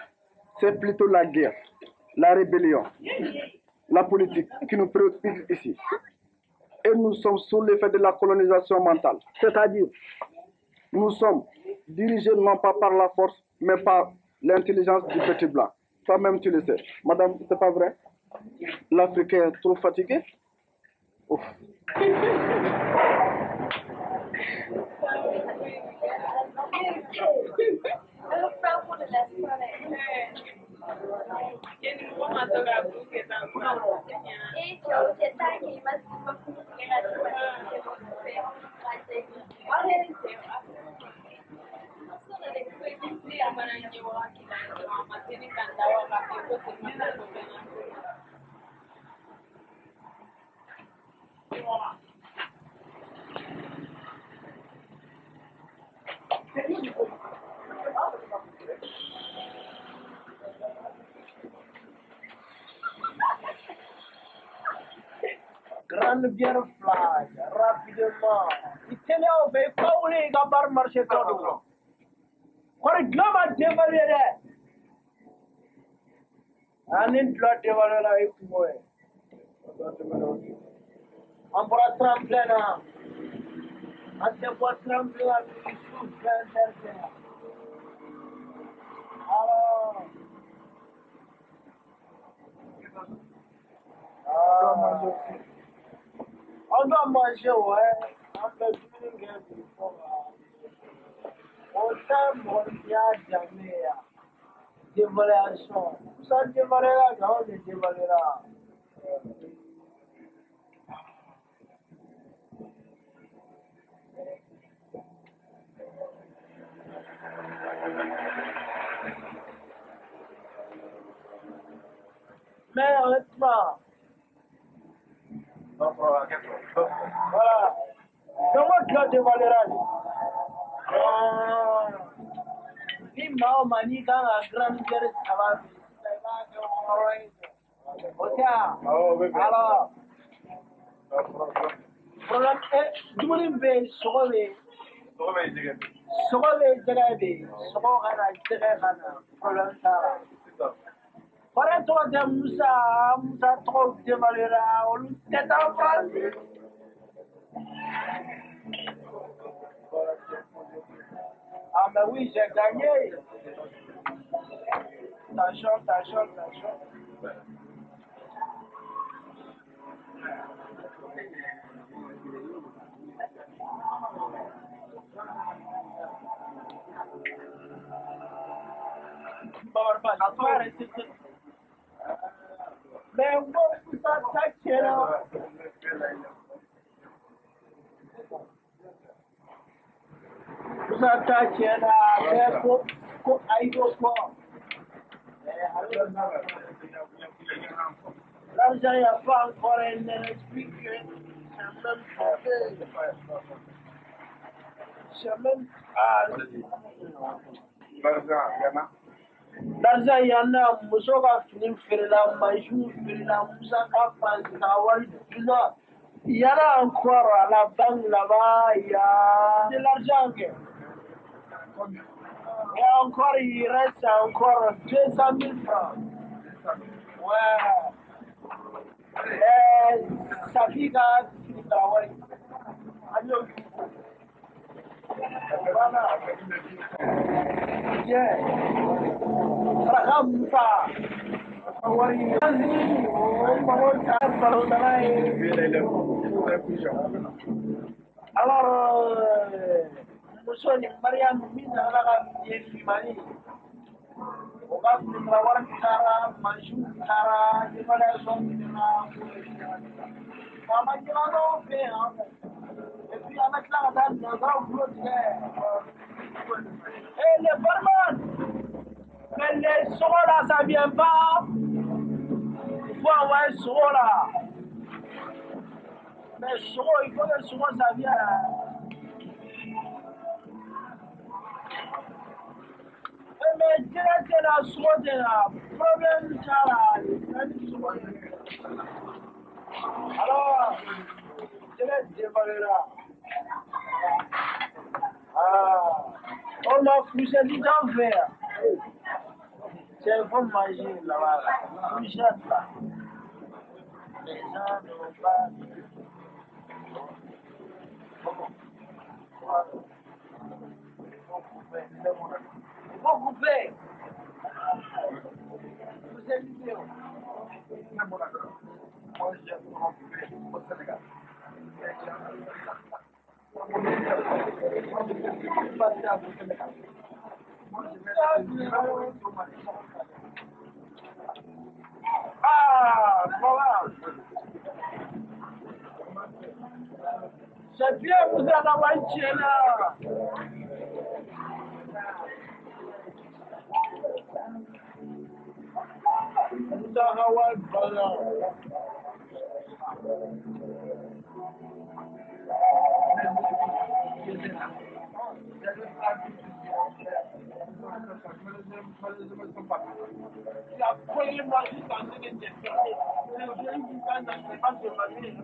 C'est plutôt la guerre, la rébellion, la politique qui nous préoccupe ici. Et nous sommes sous l'effet de la colonisation mentale. C'est-à-dire, nous sommes dirigés non pas par la force, mais par l'intelligence du petit blanc. Toi-même, tu le sais. Madame, c'est pas vrai? L'Africain est trop fatigué? Ouf. Grande bière flash, rapidement. Il tenait au pays, pas où les gars par marché trop. Quand le globe a dévalué, on doit dévaluer la économie. On pourra trembler là. On ne peut trembler là, mais il faut faire. Alors. On doit manger, ouais. On peut finir du fond. Autant mondial jamais. Dévaluation. Tout ça dévaluera, on les dévaluera. Mais honnêtement, voilà. Comment tu as dévalué? Ni Mao Mani dans la grande guerre, ça va. Ok. Alors, problème est, du monde veut sauver. Sauver Jagabi, sauver Jagana, problème ça. Para toi de Moussa trop dévalué, on t'est en France. Ah, mais oui, j'ai gagné. Attention. Mais moi, tout ça, t'inquiète. Tout ça, t'inquiète. Mais pour aéroport. L'argent, il n'y a pas encore un esprit que c'est même forfait. C'est même. L'argent, il y en a, Moussa va finir faire la majou, faire la Moussa va faire la wari, il y en a encore à la banque là-bas, il y a de l'argent. Et encore, il reste encore 200 000 francs. Ouais. Et sa fille a fini de travailler. Adieu. Voilà. Yeah. Alors, Monsieur Mariam, on va vous avoir Kara, Manjou, Kara, l'évaluation de et puis avec la dame, nous avons et les barman, mais les soros là, ça vient pas. Il faut avoir un soro là. Mais soro, il faut que le soro ça vient. mais j'ai la soie de la problème alors je vais dévaler là. On m'a fouché du temps vert. C'est comme manger là-bas. Fouchette là. Les gens ne vont pas. Il faut couper. Vous êtes vidéo. Moi, j'ai coupé au Sénégal. Ah, voilà. C'est bien, vous allez avoir une chienne là. Vous allez avoir une balle. La première fois que je suis en train de te faire, je ne pas de famille.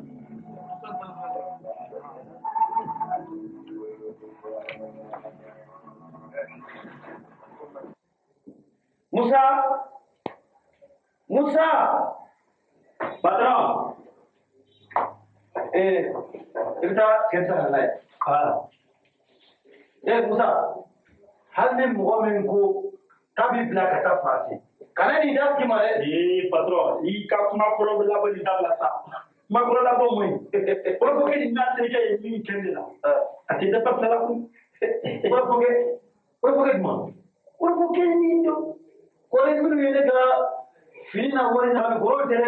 Musa, patron. Kita kenapa nai? Musa, hal ni muamin ko kabi bila kata fasi. Karena ni dah gimana? Patron, ika kuma kolo bila beli dah belasa. Makro dah bomi. Kalau bukan ini nanti saya ini kendala. Ati dapat salah pun. Kalau bukan mana? Kalau bukan ini tu. Kalau ini ni dah fini nak buat ni kami korang je.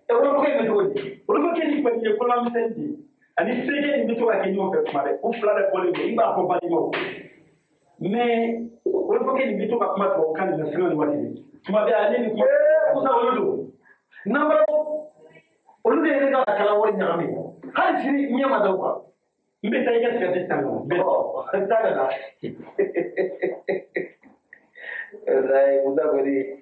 Kalau bukan itu ni. Kalau bukan ini pun dia kalau mesti. Ani sege ni tu akan nyoba kemari. Ufla dah boleh ni iba apa balik mau. Mais kalau bukan ini tu aku mahu kan dia selalu buat ini. Cuma dia ani ni musa ulu. Nama ulu dia ni dah kalau orang nyami. Hal sini ni apa dah buat? Mbak saya kan sekali sana. Betul. Kita dah. Rai muda beri.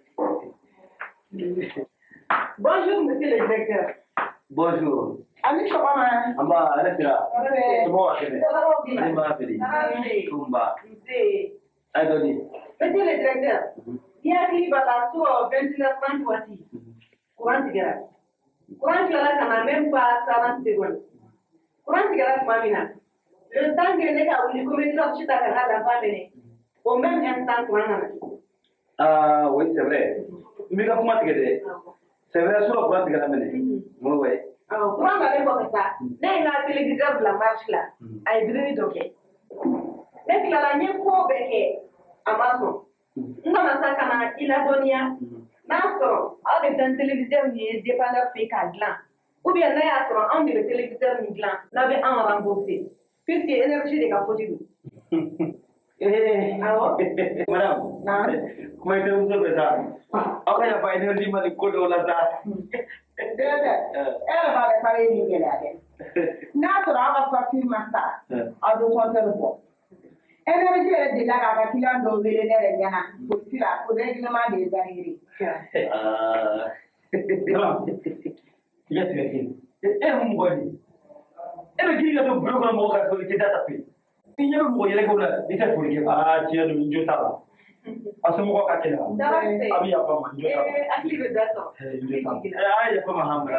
Bonjour, monsieur le directeur. Bonjour. Ami Chopin. Amba, ada tidak? Semua kena. Terima kasih. Tumba. Ayo ni. Monsieur le directeur, il y a qui va la sur 29 voici. Courant cigarette. Courant cigarette, ça n'a même pas 40 secondes. Courant cigarette, Mamina. Le temps que les gars, vous commettez la chute à la famille. Au même instant, courant. Oui, c'est vrai. Mais comment tu dis? C'est vrai, sur le courant cigarette, mais oui. Courant va pas ça. N'est la télévision de la marche là. Aïe, brûle donc. Dès que la ligne pour béquer, Amazon. Nous avons ça quand il a donné. N'assurons, avec un téléviseur qui est dépendant fait qu'à gland. Ou bien n'assurons, on dit le téléviseur ni gland. N'avait un remboursé. Puisque l'énergie des capotis. Madame, comment est-ce que ça? Apa yang pakai energi mana kodoh lah dah. Elle va réparer les galères. N'assurons, on va sortir master. On doit compter le bon. Énergie est déjà là, la client doit venir les gana pour cela, pour règlement des arriérés. Non, il y a tu es un bon. Et le qui est le plus grand mot que tu as tapé. Il y a un mot, il y a un mot, il y a un mot, il y a un mot, il y a un mot. Asemu kwa kila. Abi apa man jo ta. Akili bedaso. Ay apa maham.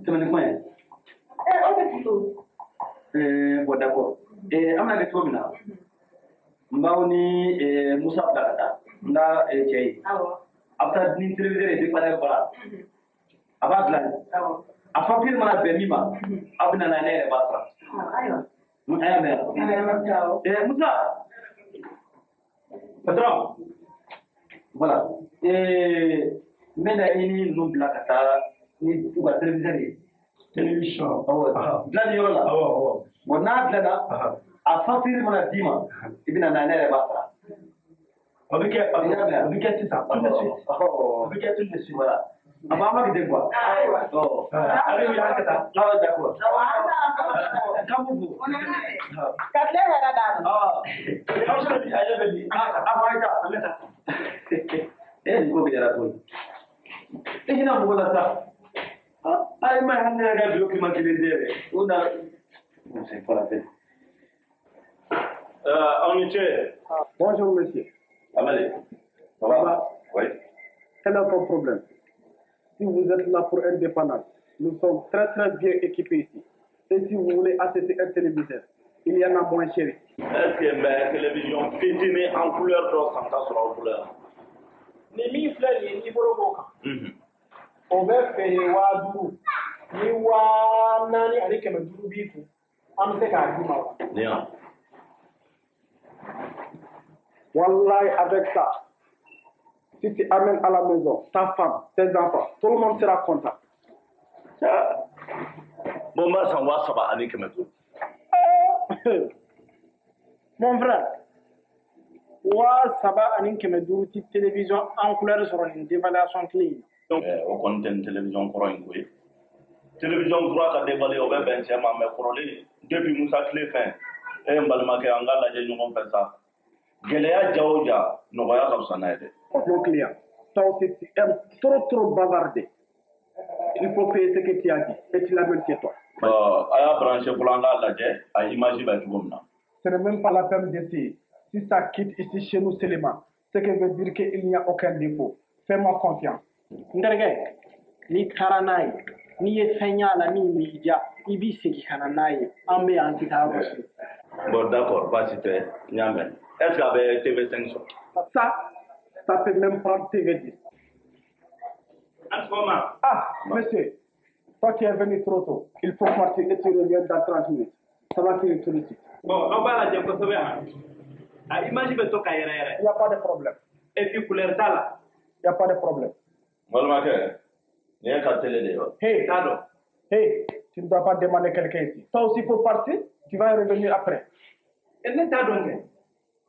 Teman ko ya. Bon d'accord. Amna ke tomina. Mbawni Musa Dakata. Nda chei. After ni television de panel bala. Abadlan. Afafir mana benima. Abna na ne batra. Ayo. Ayo mer. Musa. Patron. Voilà. Mena ini numbla kata ni tuba television. Télévision. Bladi yola. Bona blada. Afafir mana dima. Ibina na ne batra. Avec c'est ça. Tout de suite. Avec tout de suite. Voilà. Apa kita buat? Oh. Ada yang kata. Lawan d'accord. vous. On est là. Katle hera dano. Ah, j'avais dit, ah, eh, go bien la bonne. Et je n'en vois ça. Ah, il m'a rendu un document qui les devait. On a. Non, c'est pas la peine. En était. Bonjour, monsieur. Amalé. Ça va? Oui. Quel est ton problème? Si vous êtes là pour indépendance, nous sommes très très bien équipés ici. Et si vous voulez acheter un téléviseur, il y en a moins cher ici. Est-ce que ma télévision fétinée en couleur d'or s'entend sur la couleur? Ni min filɛ nin ye n'i bolo b'o kan o bɛ feere 5000 ni 4000 ani 500 b'i kun an bɛ se k'a d'i ma wa. Néant. Wallahi, avec ça, si tu amènes à la maison ta femme, tes enfants, tout le monde sera content. Bon, moi, ça va, ça va, avec mes trucs. Mon frère, ça va ani 500 ci télévision en couleur sur une dévaluation clé. Donc, on compte une télévision courante, oui. Télévision droite à dévaler au web, mais couronnée depuis Moussa Cléfin. Et un balmaquet en gala, j'ai nous fait ça. Géléa Djaouja, nous voyons comme ça n'a été. Mon client, toi aussi tu aimes trop bavarder. Il faut payer ce que tu as dit et tu l'amènes chez toi. Aya branché pour l'anga la jet, à imaginer tout comme ça. Ce n'est même pas la peine d'essayer. Si ça quitte ici chez nous seulement, ce qui veut dire qu'il n'y a aucun défaut. Fais-moi confiance. Nderge, ni karanaï, ni efenyala ni media, ibi segi karanaï, ambe anti-tabo. Bon, d'accord, pas si tu es. Est-ce qu'avec TV5 sur Ça peut même prendre TV10. Ah, monsieur, toi qui es venu trop tôt, il faut partir et tu reviens dans 30 minutes. Ça va finir tout de suite. Bon, on va la dire que ça va. Ah, imagine que tu as Il n'y a pas de problème. et puis couleur là. Il n'y a pas de problème. Balmaquet, il y a qu'à télé. Hey, tu ne dois pas demander quelqu'un ici. Toi aussi, il faut partir, tu vas revenir après. Et n'est pas donc.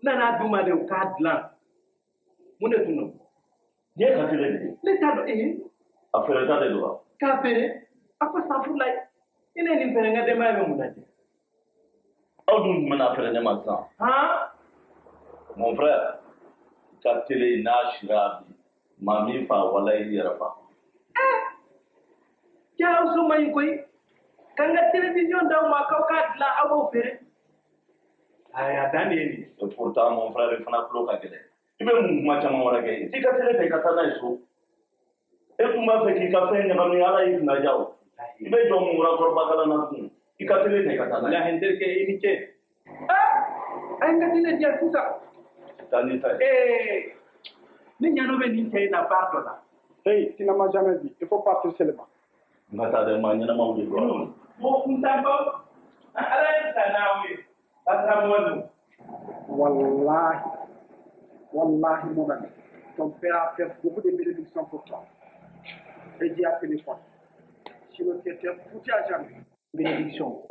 Nana demandé au cadre là. Mon est tout non. Il y a qu'à télé. L'état de Après le temps de droit. café, après ça, vous l'avez. Il est une période de mal, mon ami. Où nous menons faire des magasins? Hein? Mon frère, qu'à télé, Nashirabi, Mami, Fa, Walla, Yarafa. Tiens, on se met quoi? Quand la télévision dans ma cadre là, à vous faire. Ah, attendez. Et pourtant, mon frère, il faut appeler au cagé. Tu veux m'en dire, mon frère, si qu'à télé, t'es qu'à t'en sous. Et pour moi, fait qu'il y a fait une famille à la île Najaou. Il va y avoir mon rapport Bagala Natou. Il qu'à télé, t'es qu'à t'en La hender que initié. Ah! Un gars qui le dit à tout ça. Eh! N'y a pas d'initié n'a pas de là. Hey, tu ne m'as jamais dit. Il faut partir seulement. Ngata de manière à manger quoi. Bon, on t'entend. Allez, ça n'a oui. Wallahi, mon ami. Ton père a fait beaucoup de bénédictions pour toi. Et dis à téléphone. Sinon, tu étais foutu à jamais. Bénédiction.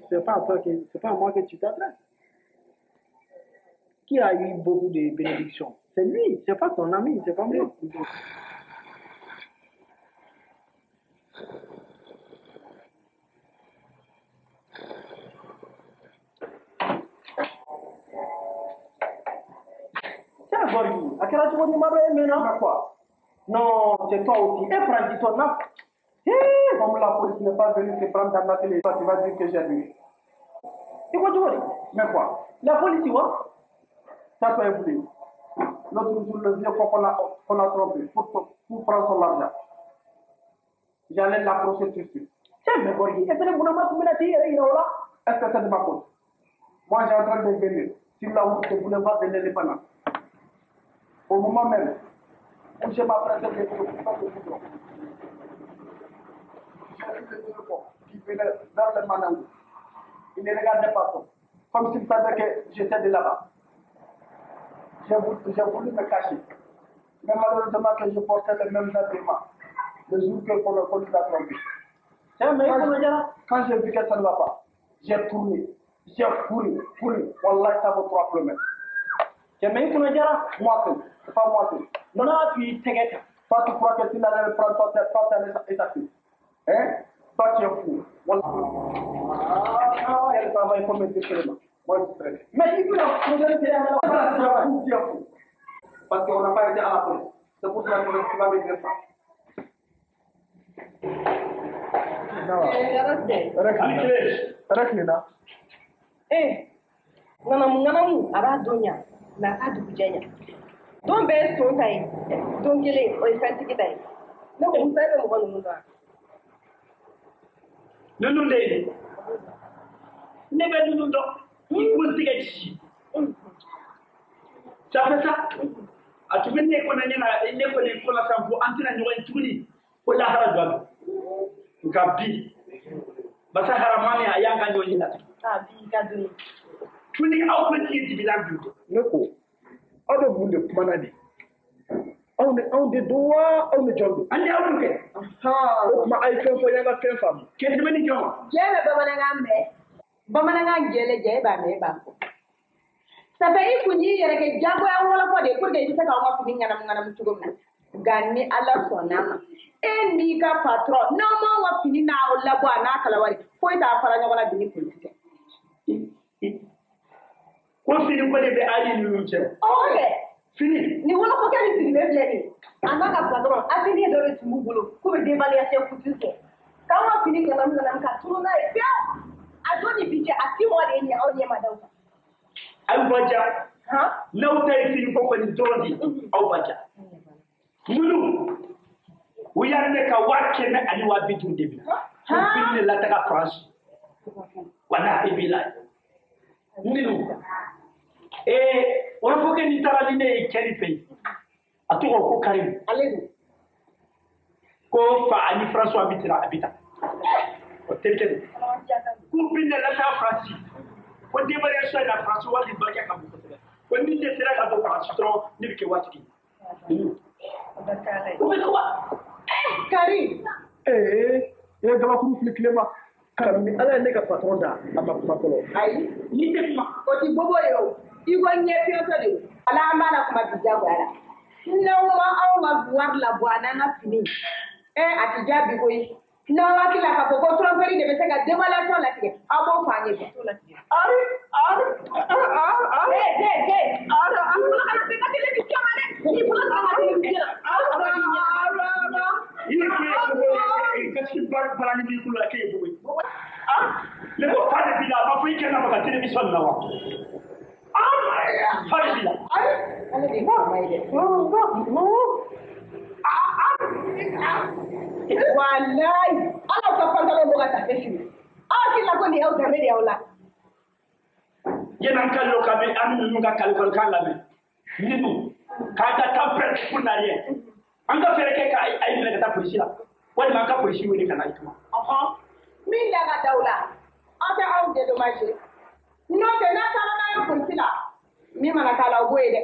C'est pas à moi que tu t'adresses. Qui a eu beaucoup de bénédictions? C'est lui, c'est pas ton ami, c'est pas moi. Tiens, Gorgi, à quel âge tu vas maintenant? Quoi? Non, c'est toi aussi. Et prends ton nom. Comme la police n'est pas venue te prendre dans la télé, toi tu vas dire que j'ai vu. Et quoi tu veux dire? Mais quoi? La police, tu vois? Ça tu as voulu. L'autre jour, le vieux qu'on a trompé pour prendre son argent. J'allais l'approcher tout de suite. Tiens, mais Gorgi, est-ce que vous n'avez pas dit est-ce que c'est de ma faute? Moi, j'ai en train de venir. Si la route de boulevard de l'indépendance. Au moment même où je m'apprêtais de faire le goudron, j'ai vu le téléphone qui venait vers le Manangou. Il ne regardait pas trop, comme s'il savait que j'étais de là-bas. J'ai voulu me cacher. Mais malheureusement que je portais le même habillement le jour que le police a trompé. Quand j'ai vu que ça ne va pas, j'ai tourné, j'ai couru. Wallah, ça vaut 3 km. Moi seul, c'est pas moi seul. Non, tu t'inquiètes. Toi, tu crois que tu n'allais prendre ton et ta fille. Hein? Toi, tu es fou. Voilà. Elle travaille comme un déchirement. Moi, je suis stressé. Mais si tu l'as posé, tu es fou. Parce qu'on n'a pas été à la police. C'est pour ça que tu vas me dire ça. Reculez. Nganamu aba donya na ka dugujanya don be so tai don gele o ifenti kitai na ko mutane mo kono nuna nunu de ne be nunu do ni ko tige ci ça fait ça a tu ne ko na ne ko la sampo antina nyoy tuni ko la hara do gabi basa haramani ayanga nyoy na bi kaduni tuni aw ko ci bilan du Neko, on est vous de Kumanadi. On est droit, on est jolly. andi awdu ke Ma ay fen fo yanga fen fam. ke de mani jom jele bamananga jele je ba me ba ko sabe ikunyi yere ke jago ya wala ko de pour que bisa ka ma fini ngana tugo na ganni ala sonama endi ka patron no mo wa fini na wala bo na kala wari ko ita fara nya wala bini politique ko fini ko de be ali nunu che ole fini ni wala ko kali fini be bleni anaka patron afini do le tumugulo ko be dévaluation couture ka wa fini ngana ka turuna e pia adoni bije asimo wale ni au nyema dauka au baja law tay fini ko ni dondi au baja nunu uyarne ka wakke me ali wa bitu debi fini la taka France wala ibila nunu on faut que ni tarali ne keri pe atuko ko karim allez ko fa ani François Mitterrand habita o telke ko binne la ta France ko debare so na France wali barka kam ko ni de sera ka do France tro ni ke watiki ko be ko karim Gama kuru fili kilema. Karam ni ala ne ka patron da ama kuma kolo. Ayi, ni te kuma. O ti bobo yo. Igo nye pioto de. Ala amana kuma bijago ala. Nauma au mabuar la bwana na fini. Atijabi koi. Na wakila ka boko tromperi de beseka dévaluation la tige. Abo fanye ko la tige. Ari. Hey. Ara amuna kana peka television mane. Ni pula kana television. Kasi barani bi kula ke boy le ko fade bi la ba fu ke na ba television na wa fade bi la ala di ko mai de wallahi ala ka pantalo bo ka ta feshi kila ko ni au tameli au la yenan kallo kabe anu nu ga kallo kan la me nidu ka ta tapre pour na rien an ka fere ke ka ay ne ka ta police la wani ma ka police woni kana ituma min daga daula ata au de dommage no te na ta na yo police la mi mana kala boye de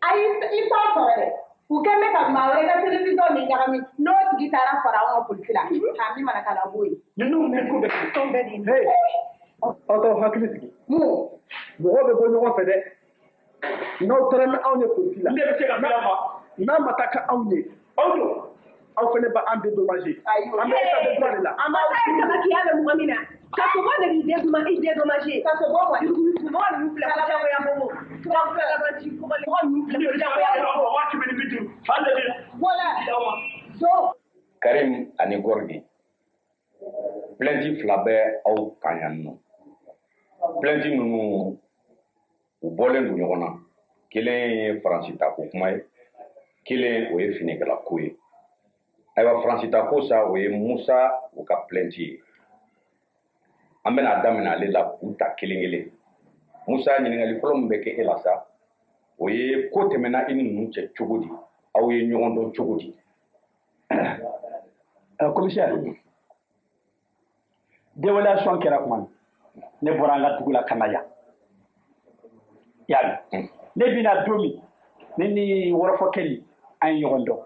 ay isa sore ku ke me ka ma wore ka television ni ga mi no ti gitara fara wa police la ha mi mana kala boye nunu me ko be tombe di Hey, auto hakilitigi. Mo be bo ñogo fede. No tran awne police la. ne be se ka fela ma Na mataka awne. auto Aw fene ba ande dommagé. Ande ta de droit là. Ama sai ka baki ya mu amina. Ka so ba da ide kuma ide dommagé. Ka so ba wa kuma wa ñu fla ka ya bobo. Ka ko la ba ci kuma ni wa ñu fla ka ya bobo. wa ci ben bitu falle bi voilà so Karim ani Gorgui plainte fila bɛ aw kan yan nɔ plainte ninnu u bɔlen don ɲɔgɔn na kelen ye faransi ta ko kuma ye kelen o ye finikɛla ko ye ayiwa faransi ta ko sa o ye Musa u ka plainte ye an bɛna daminɛ ale la k'u ta kelen kelen Musa ɲininkali fɔlɔ min bɛ kɛ e la sa o ye ko tɛmɛna i ni ninnu cɛ cogo di aw ye ɲɔgɔn dɔn cogo di commissaire dévaluation kɛra kuma min ne bɔra an ka dugu la ka na yan yali ne bɛna don min ne ni wɔrɔfɔ kɛli an ye ɲɔgɔn dɔn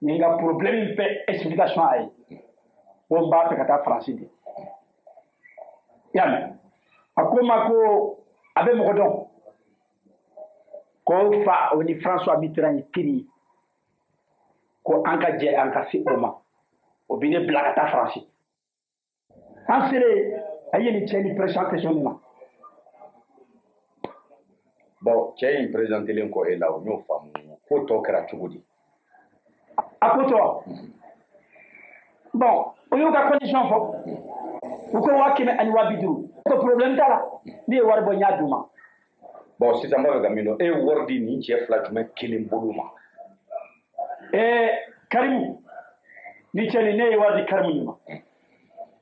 n ye n ka problème bɛɛ explication a ye ko n b'a fɛ ka taa faransi de yali a ko n ma ko a bɛ mɔgɔ dɔn ko fa o ni François Mitterrand ye teri ye ko an ka jɛ an ka se o ma o bɛ ne bila ka taa faransi an selen a ye nin cɛ ni présentation de ma. bon cɛ in présentelen kɔ e la o y'o faamu ko tɔ kɛra cogo di. a ko tɔ bon o y'u ka condition fɔ u ko 100 ani 50 ko problème t'a la ne ye wari bɔ n y'a d'u ma. bon sisan n b'a fɛ ka min dɔn e ye wari di nin cɛ fila jumɛn kelen bolo ma. Karimu ni cɛ ni ne ye wari di Karimu de ma.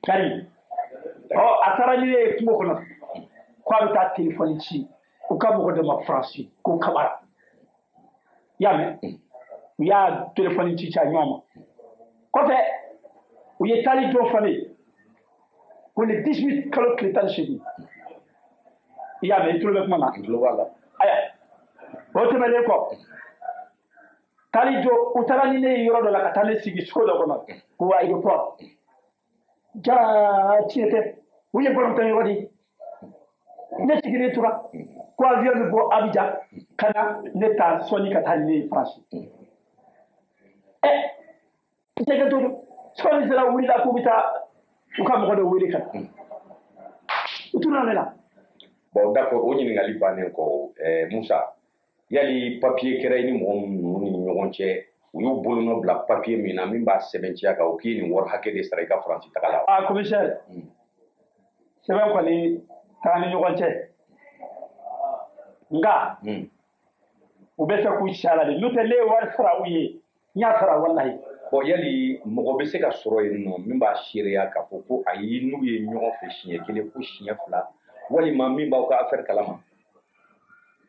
Karimu a taara ni ne ye kungo kɔnɔ ko a bɛ taa téléphone ci u ka mɔgɔ dɔ ma faransi ko Kabara i y'a mɛn u y'a téléphone ci a ɲɔgɔn ma kɔfɛ u ye taali jɔ fɔ ne ye ko le 18 kalo tile 18 i y'a mɛn i tulo bɛ kuma na. n tulo b'a la. aya o tɛmɛnen kɔ taali jɔ u taara ni ne ye yɔrɔ dɔ la ka taa ne sigi sogo dɔ kɔnɔ ko aéroport jaa tiɲɛ tɛ u ye bɔlɔntɔ yɔrɔ di ne sigilen tora ko avion bɛ bɔ Abidjan ka na ne ta sɔnni ka taa ni ne ye faransi n tɛ to don sɔnni sera wulila k'u bɛ taa u ka mɔgɔ dɔ wele ka na u tora ne la. bon d'accord o ɲininkali bannen kɔ Musa yali papier kɛra i ni mɔgɔ minnu ni ɲɔgɔn cɛ u y'u bolonɔ bila papier min na min b'a sɛbɛntiya kan o k'i nin wari hakɛ de sara i ka faransi taga la. commissaire sɛbɛn kɔni t'an ni ɲɔgɔn cɛ nka u bɛ fɛ k'u si a la de n'o tɛ ne ye wari sara u ye n y'a sara walahi. bon yali mɔgɔ bɛ se ka sɔrɔ yen nɔ min b'a seereya k'a fɔ ko ayi n'u ye ɲɔgɔn fɛ siɲɛ kelen fo siɲɛ fila walima min b'aw ka affaire kalama.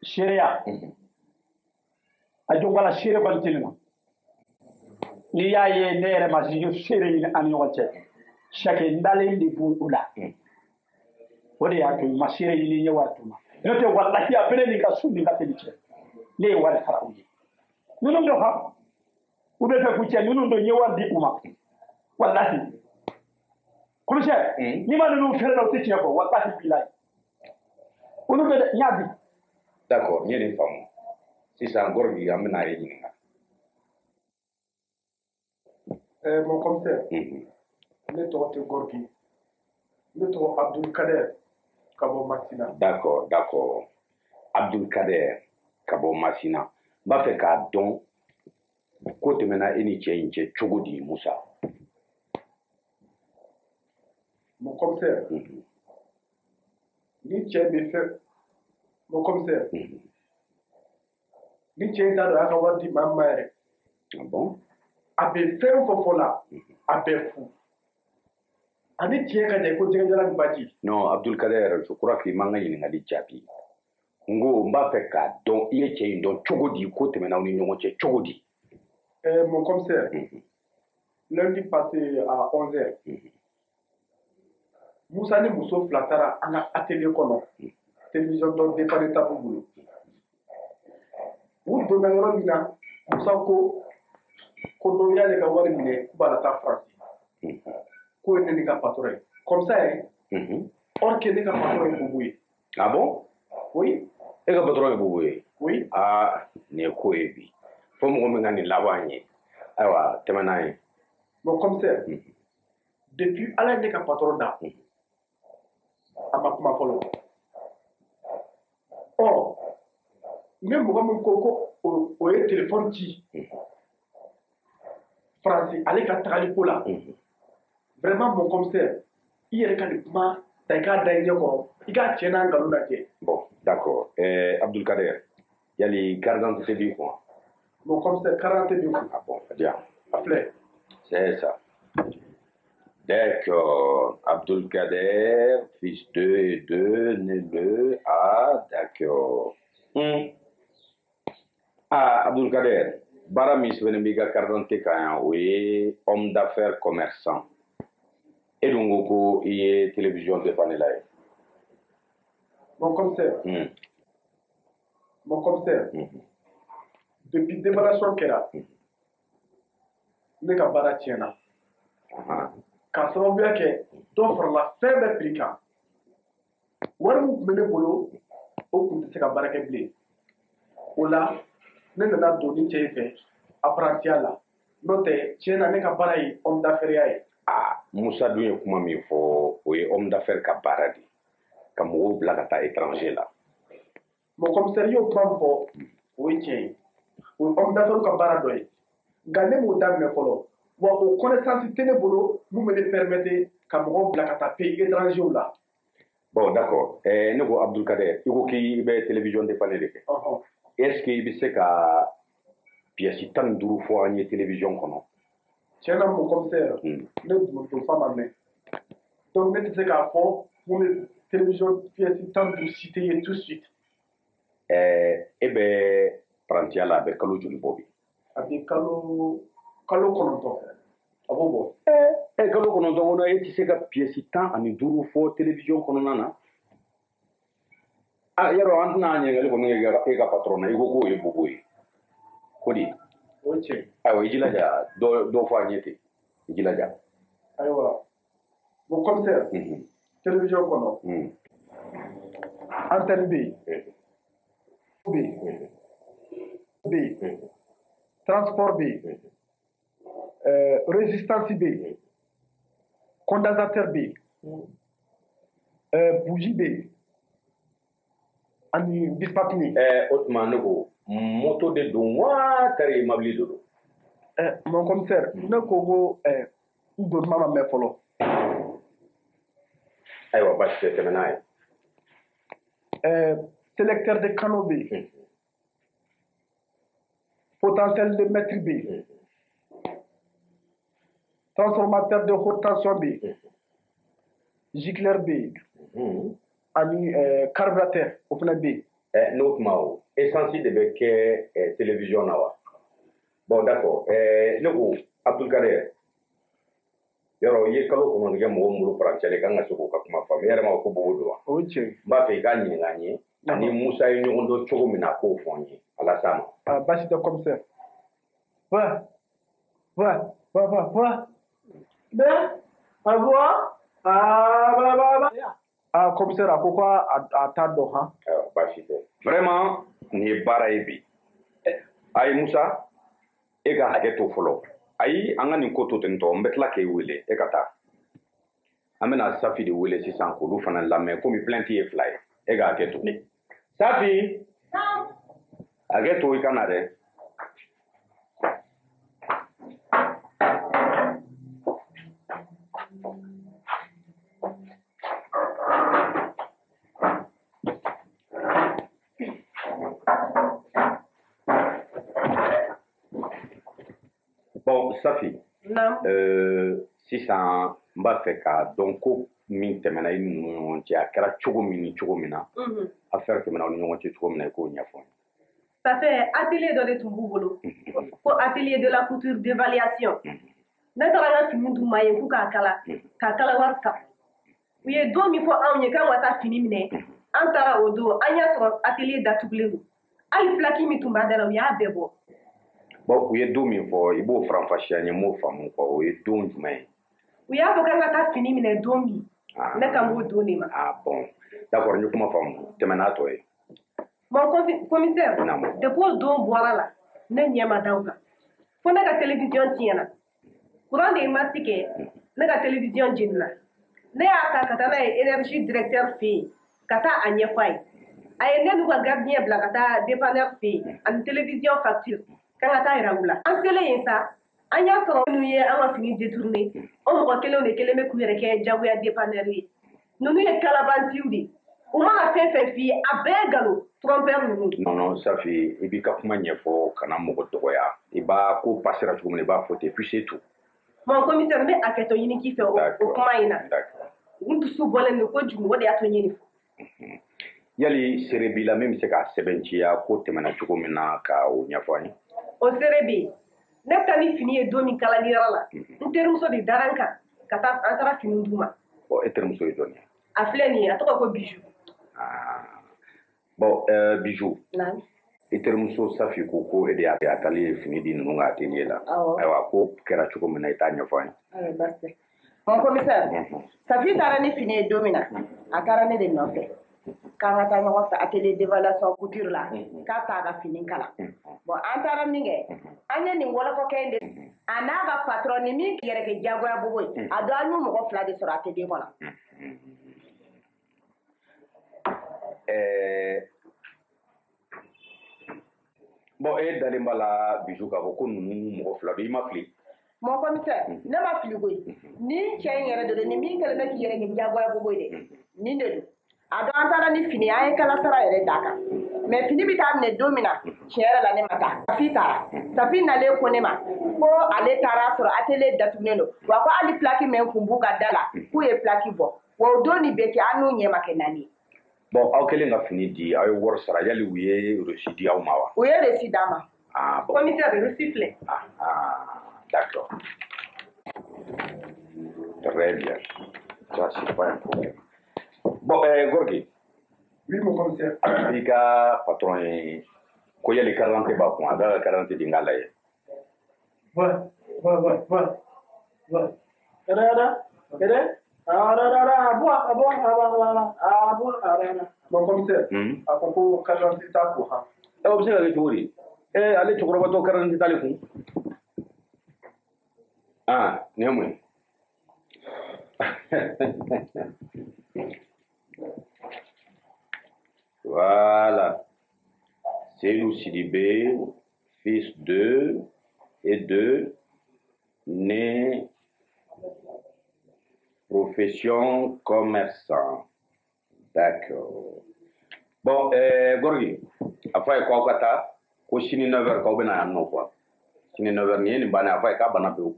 seereya a jɔ wala seere kɔni tɛ nin na n'i y'a ye ne yɛrɛ ma seere ɲini an ni ɲɔgɔn cɛ chaque n dalen de b'u la o de y'a to n ma seere ɲini n ye wari d'u ma n'o tɛ walahi a bɛ ne ni ka su ni ka teli cɛ ne ye wari sara u ye ninnu dɔ ha u bɛ fɛ k'u cɛ ninnu dɔ n ye wari di u ma walahi commissaire n'i ma ninnu fɛrɛ la u tɛ tiɲɛ fɔ walahi bilahi olu bɛ n y'a di. d'accord n ye nin faamu sisan Gorgui an bɛna e ɲininka. mon commissaire ne tɔgɔ tɛ Gorgui ne tɔgɔ Abdul Kader ka bɔ Masina. d'accord Abdul Kader ka bɔ Masina n b'a fɛ k'a dɔn ko tɛmɛna e ni cɛ in cɛ cogo di Musa. mon commissaire ni cɛ bɛ fɛ mon commissaire ni cɛ in t'a dɔn a y'a ka wari di maa min ma yɛrɛ a bɛ fɛn o fɛn fɔ la a bɛ fu ani tiɲɛ ka ɲɛ ko jɛgɛjala ni baji. non Abdul Kader je crois que i man ka ɲininkali jaabi n ko n b'a fɛ k'a dɔn i ye cɛ in dɔn cogo di ko tɛmɛna aw ni ɲɔgɔn cɛ cogo di. mon commissaire lundi passé à 11h Musa ni muso fila taara an ka atelier kɔnɔ télévision dɔ dépanner ta b'u bolo u donna yɔrɔ min na Musa ko dɔ y'ale ka wari minɛ k'u b'a la taa faransi k'o ye ne ni ka patron ye comme ça yɛrɛ or que ne ka patron ye Bobo ye. ah bon. oui. e ka patron ye Bobo ye. oui. nin ye ko ye bi fo mɔgɔ min ka nin laban ye ayiwa tɛmɛ n'a ye. mon commissaire depuis ala ye ne ka patron da a ma kuma fɔlɔ ne mɔgɔ min ko o ye téléphone ci faransi ale ka tagali ko la vraiment mon commissaire i yɛrɛ ka nin kuma ta i k'a da i ɲɛ kɔrɔ i k'a tiɲɛ n'a nkalon lajɛ. bon d'accord Abdul Kader yali carte d'identité b'i kun. mon commissaire carte d'identité b'i kun. ah bon bien. a filɛ. c'est ça. D'accord. Abdul Kader, fils 2 et 2, né le. Ah, d'accord. Ah, Abdul Kader, bara min sɛbɛnnen b'i ka carte d'identité kan yan o ye homme d'affaires commerçant. E dun ko ko i ye télévision dépanner la ye. mon commissaire. mon commissaire. depuis dévaluation kɛra ne ka baara tiɲɛna. K'a sababuya kɛ dɔ farala fɛn bɛɛ prix kan wari min tun bɛ ne bolo o tun tɛ se ka baara kɛ bilen o la ne nana don ni cɛ in fɛ apprentiya la n'o tɛ tiɲɛ na ne ka baara ye homme d'affaires ye. Musa dun ye kuma min fɔ o ye homme d'affaires ka baara de ka mɔgɔw bila ka taa étranger la. Mon commissaire y'o kuma min fɔ o ye tiɲɛ ye o ye homme d'affaires ka baara dɔ ye nka ne m'o daminɛ fɔlɔ wa o connaissance tɛ ne bolo mun bɛ ne permettre ka mɔgɔw bila ka taa pays étrangers la. Bon d'accord ne ko Abdulkader i ko k'i bɛ télévision dépanner de kɛ. Est-ce que i bɛ se ka pièce 15 fɔ an ye télévision kɔnɔ? Tiɲɛ na mon commissaire ne dun fa ma mɛn donc ne tɛ se k'a fɔ mun bɛ télévision pièce 15 citer ye tout de suite. E bɛ parantiya la a bɛ kalo joli bɔ bi? A bɛ kalo 9 a b'o bɔ. Kalo 9 kɔnɔ e tɛ se ka pièce 15 fɔ télévision kɔnɔna na? Yarɔ an tɛna ɲininkali kɔni e ka patron na i ko k'o ye bobo ye ko di? O ye tiɲɛ. Ayiwa i jilaja dɔ fɔ an ye ten i jilaja. Ayiwa mon commissaire télévision kɔnɔ antenne bɛ yen transport bɛ yen résistance bɛ yen condensateur bɛ yen bougie bɛ yen ani bispatini. O tuma ne ko moto de don wa tari mobili de don? Mon commissaire ne ko ko n donuma ma mɛn fɔlɔ. Ayiwa basi tɛ tɛmɛ n'a ye. Sélecteur de canaux bɛ yen potentiel de mètre bɛ yen transformateur de haute tension bɛ yen gicleur bɛ yen ani carburateur o fana bɛ yen. N'o tuma o essence de bɛ kɛ télévision na wa? Bon d'accord ne ko Abdulkader yɔrɔ i ye kalo 9 kɛ mɔgɔ min bolo parantiya la i kan ka se k'o ka kuma faamu e yɛrɛ ma ko bobo don wa? O ye tiɲɛ. N b'a fɛ i k'a ɲininka n ye ani Musa ye ɲɔgɔn dɔn cogo min na k'o fɔ n ye ala s'a ma. Basi tɛ commissaire. Va. Ben, à voir. Commissaire a ko a t'a dɔn han. Basi tɛ. Vraiment nin ye baara ye bi. Ayi Musa e ka hakɛ to fɔlɔ. Ayi an ka nin ko to ten tɔ n bɛ tila k'e wele e ka taa. An bɛna Safi de wele sisan k'olu fana lamɛn komi plainte ye 2 ye. E ka hakɛ to. Safi. Hakɛ to i ka na dɛ. Bon Safi. Sisan n b'a fɛ k'a dɔn ko min tɛmɛna i ni ɲɔgɔn cɛ a kɛra cogo min ni cogo min na affaire tɛmɛna aw ni ɲɔgɔn cɛ cogo min na i k'o ɲɛfɔ n ye. Ça fait atelier dɔ de tun b'u bolo ko atelier de la couture d'évaluation ne taara n ka fini d'u ma yen k'u k'a kala wari ta u ye don min fɔ anw ye k'an ka taa fini minɛ an taara o don an y'a sɔrɔ atelier datugulen don hali plaki min tun b'a da la u y'a bɛɛ bɔ. Bon u ye don min fɔ i b'o faranfasiya n ye n m'o faamu quoi o ye don jumɛn ye? U y'a fɔ k'an ka taa fini minɛ don min ne kan b'o don de ma. Bon d'accord n ye kuma faamu tɛmɛn'a tɔ ye. Mon commissaire depuis o don bɔra la ne ɲɛ ma da o kan fo ne ka télévision tiɲɛna courant de ye masi kɛ ne ka télévision jenina ne y'a ta ka taa n'a ye énergie directeur fɛ yen ka taa a ɲɛfɔ a ye a ye ne n'u ka gardien bila ka taa dépanneur fɛ yen ani télévision facture k'an ka taa yira u la an selen yen sa an y'a sɔrɔ minnu ye an ka fini détourné o mɔgɔ kelenw de kelen bɛ k'u yɛrɛ kɛ jagoya dépanneur ye ninnu ye kalabantiw de u mana fɛn fɛn f'i ye a bɛɛ galon trompeur ninnu. Non Safi i b'i ka kuma ɲɛfɔ kana mɔgɔ dɔgɔya i b'a ko passera cogo min na i b'a fɔ ten puis c'est tout. Mon commissaire n bɛ hakɛtɔ ɲini k'i fɛ o kuma in na n dusu bɔlen don kojugu o de y'a to ɲini fɔ. Yali seere b'i la min bɛ se k'a sɛbɛnciya ko tɛmɛna cogo min na ka o ɲɛfɔ an ye. O seere bɛ yen ne bɛ taa ni fini ye don min kalaniyɔrɔ la n terimuso de dara n kan ka taa an taara fini d'u ma. Bon e terimuso ye jɔn ye? A filɛ nin ye a tɔgɔ ko Bijou. Bon Bijou i terimuso Safi ko e de y'a taali ye fini di ninnu ka atelier la ayiwa ko kɛra cogo min na i t'a ɲɛfɔ an ye. Basi mon commissaire Safi taara ni fini ye don min na a taara ne de nɔfɛ k'an ka taa ɲɔgɔn fɛ atelier d'évaluation couture la k'a t'a ka fini kalan bon an taara min kɛ an ye nin wɔlɔfɔkɛ in de a n'a ka patron ni min yɛrɛ kɛ jagoya bobo ye a dɔ an y'u mɔgɔ 2 de sɔrɔ a tɛ kɔnɔ bon e dalen b'a la Bijou k'a fɔ ko ninnu mɔgɔ 2 bɛ i ma fili mon commissaire ne ma fili koyi ni cɛ in yɛrɛ de don ni min kɛlen bɛ k'i yɛrɛ kɛ jagoya bobo ye dɛ nin de don a dɔn an taara ni fini an ye kala sara yɛrɛ d'a kan mais fini bɛ taa minɛ don min na tiɲɛ yɛrɛ la ne ma taa Safi taara Safi nalen ko ne ma ko ale taara sɔrɔ atelier datugulen don wa ko hali plaki min kun b'u ka da la k'u ye plaki bɔ wa o don nin bɛ kɛ an n'u ɲɛ ma kɛ nani ye bon aw kɛlen ka fini di aw ye wari sara yali u ye reçu di aw ma wa u ye reçu d'a ma ah bon commissaire reçu filɛ d'accord très bien ça c'est pas un problème bon Gorgui oui mon commissaire i ka patron ye ko yali carte b'a kun a bɛ ka carte di n k'a lajɛ ouais mon commissaire a ko ko carte t'a kun han o bɛ se ka kɛ cogo di ale cɛkɔrɔba tɔ carte t'ale kun nin ye mun ye voilà Seydou Sidibé fils de et de né profession commerçant d'accord bon Gorgui a fɔ a ye k'aw ka taa ko sini 9h k'aw bɛna yan nɔ quoi sini 9h nin ye nin bannen a fɔ a ye k'a banna pewu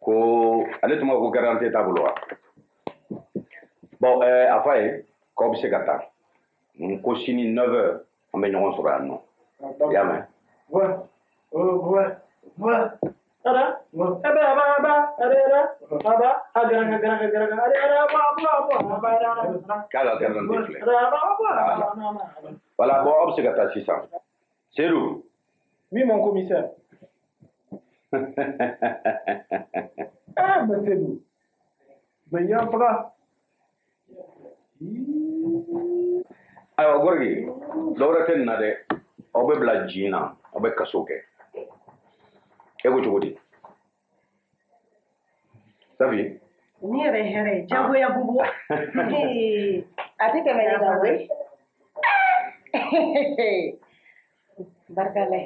ko ale tuma ko garantie t'a bolo wa bon a fɔ a ye k'aw bɛ se ka taa ko sini 9h an bɛ ɲɔgɔn sɔrɔ yan nɔ i y'a mɛn k'a ka garantie filɛ voilà bon aw bɛ se ka taa sisan Seydou oui mon commissaire mais Seydou mais yan faga ayiwa Gorgui dɔwɛrɛ tɛ nin na dɛ aw bɛ bila jin na aw bɛ kaso kɛ e ko cogo di Safi ni yɛrɛ hɛrɛ ye jagoya bubu a tɛ tɛmɛ ne kan koyi barika la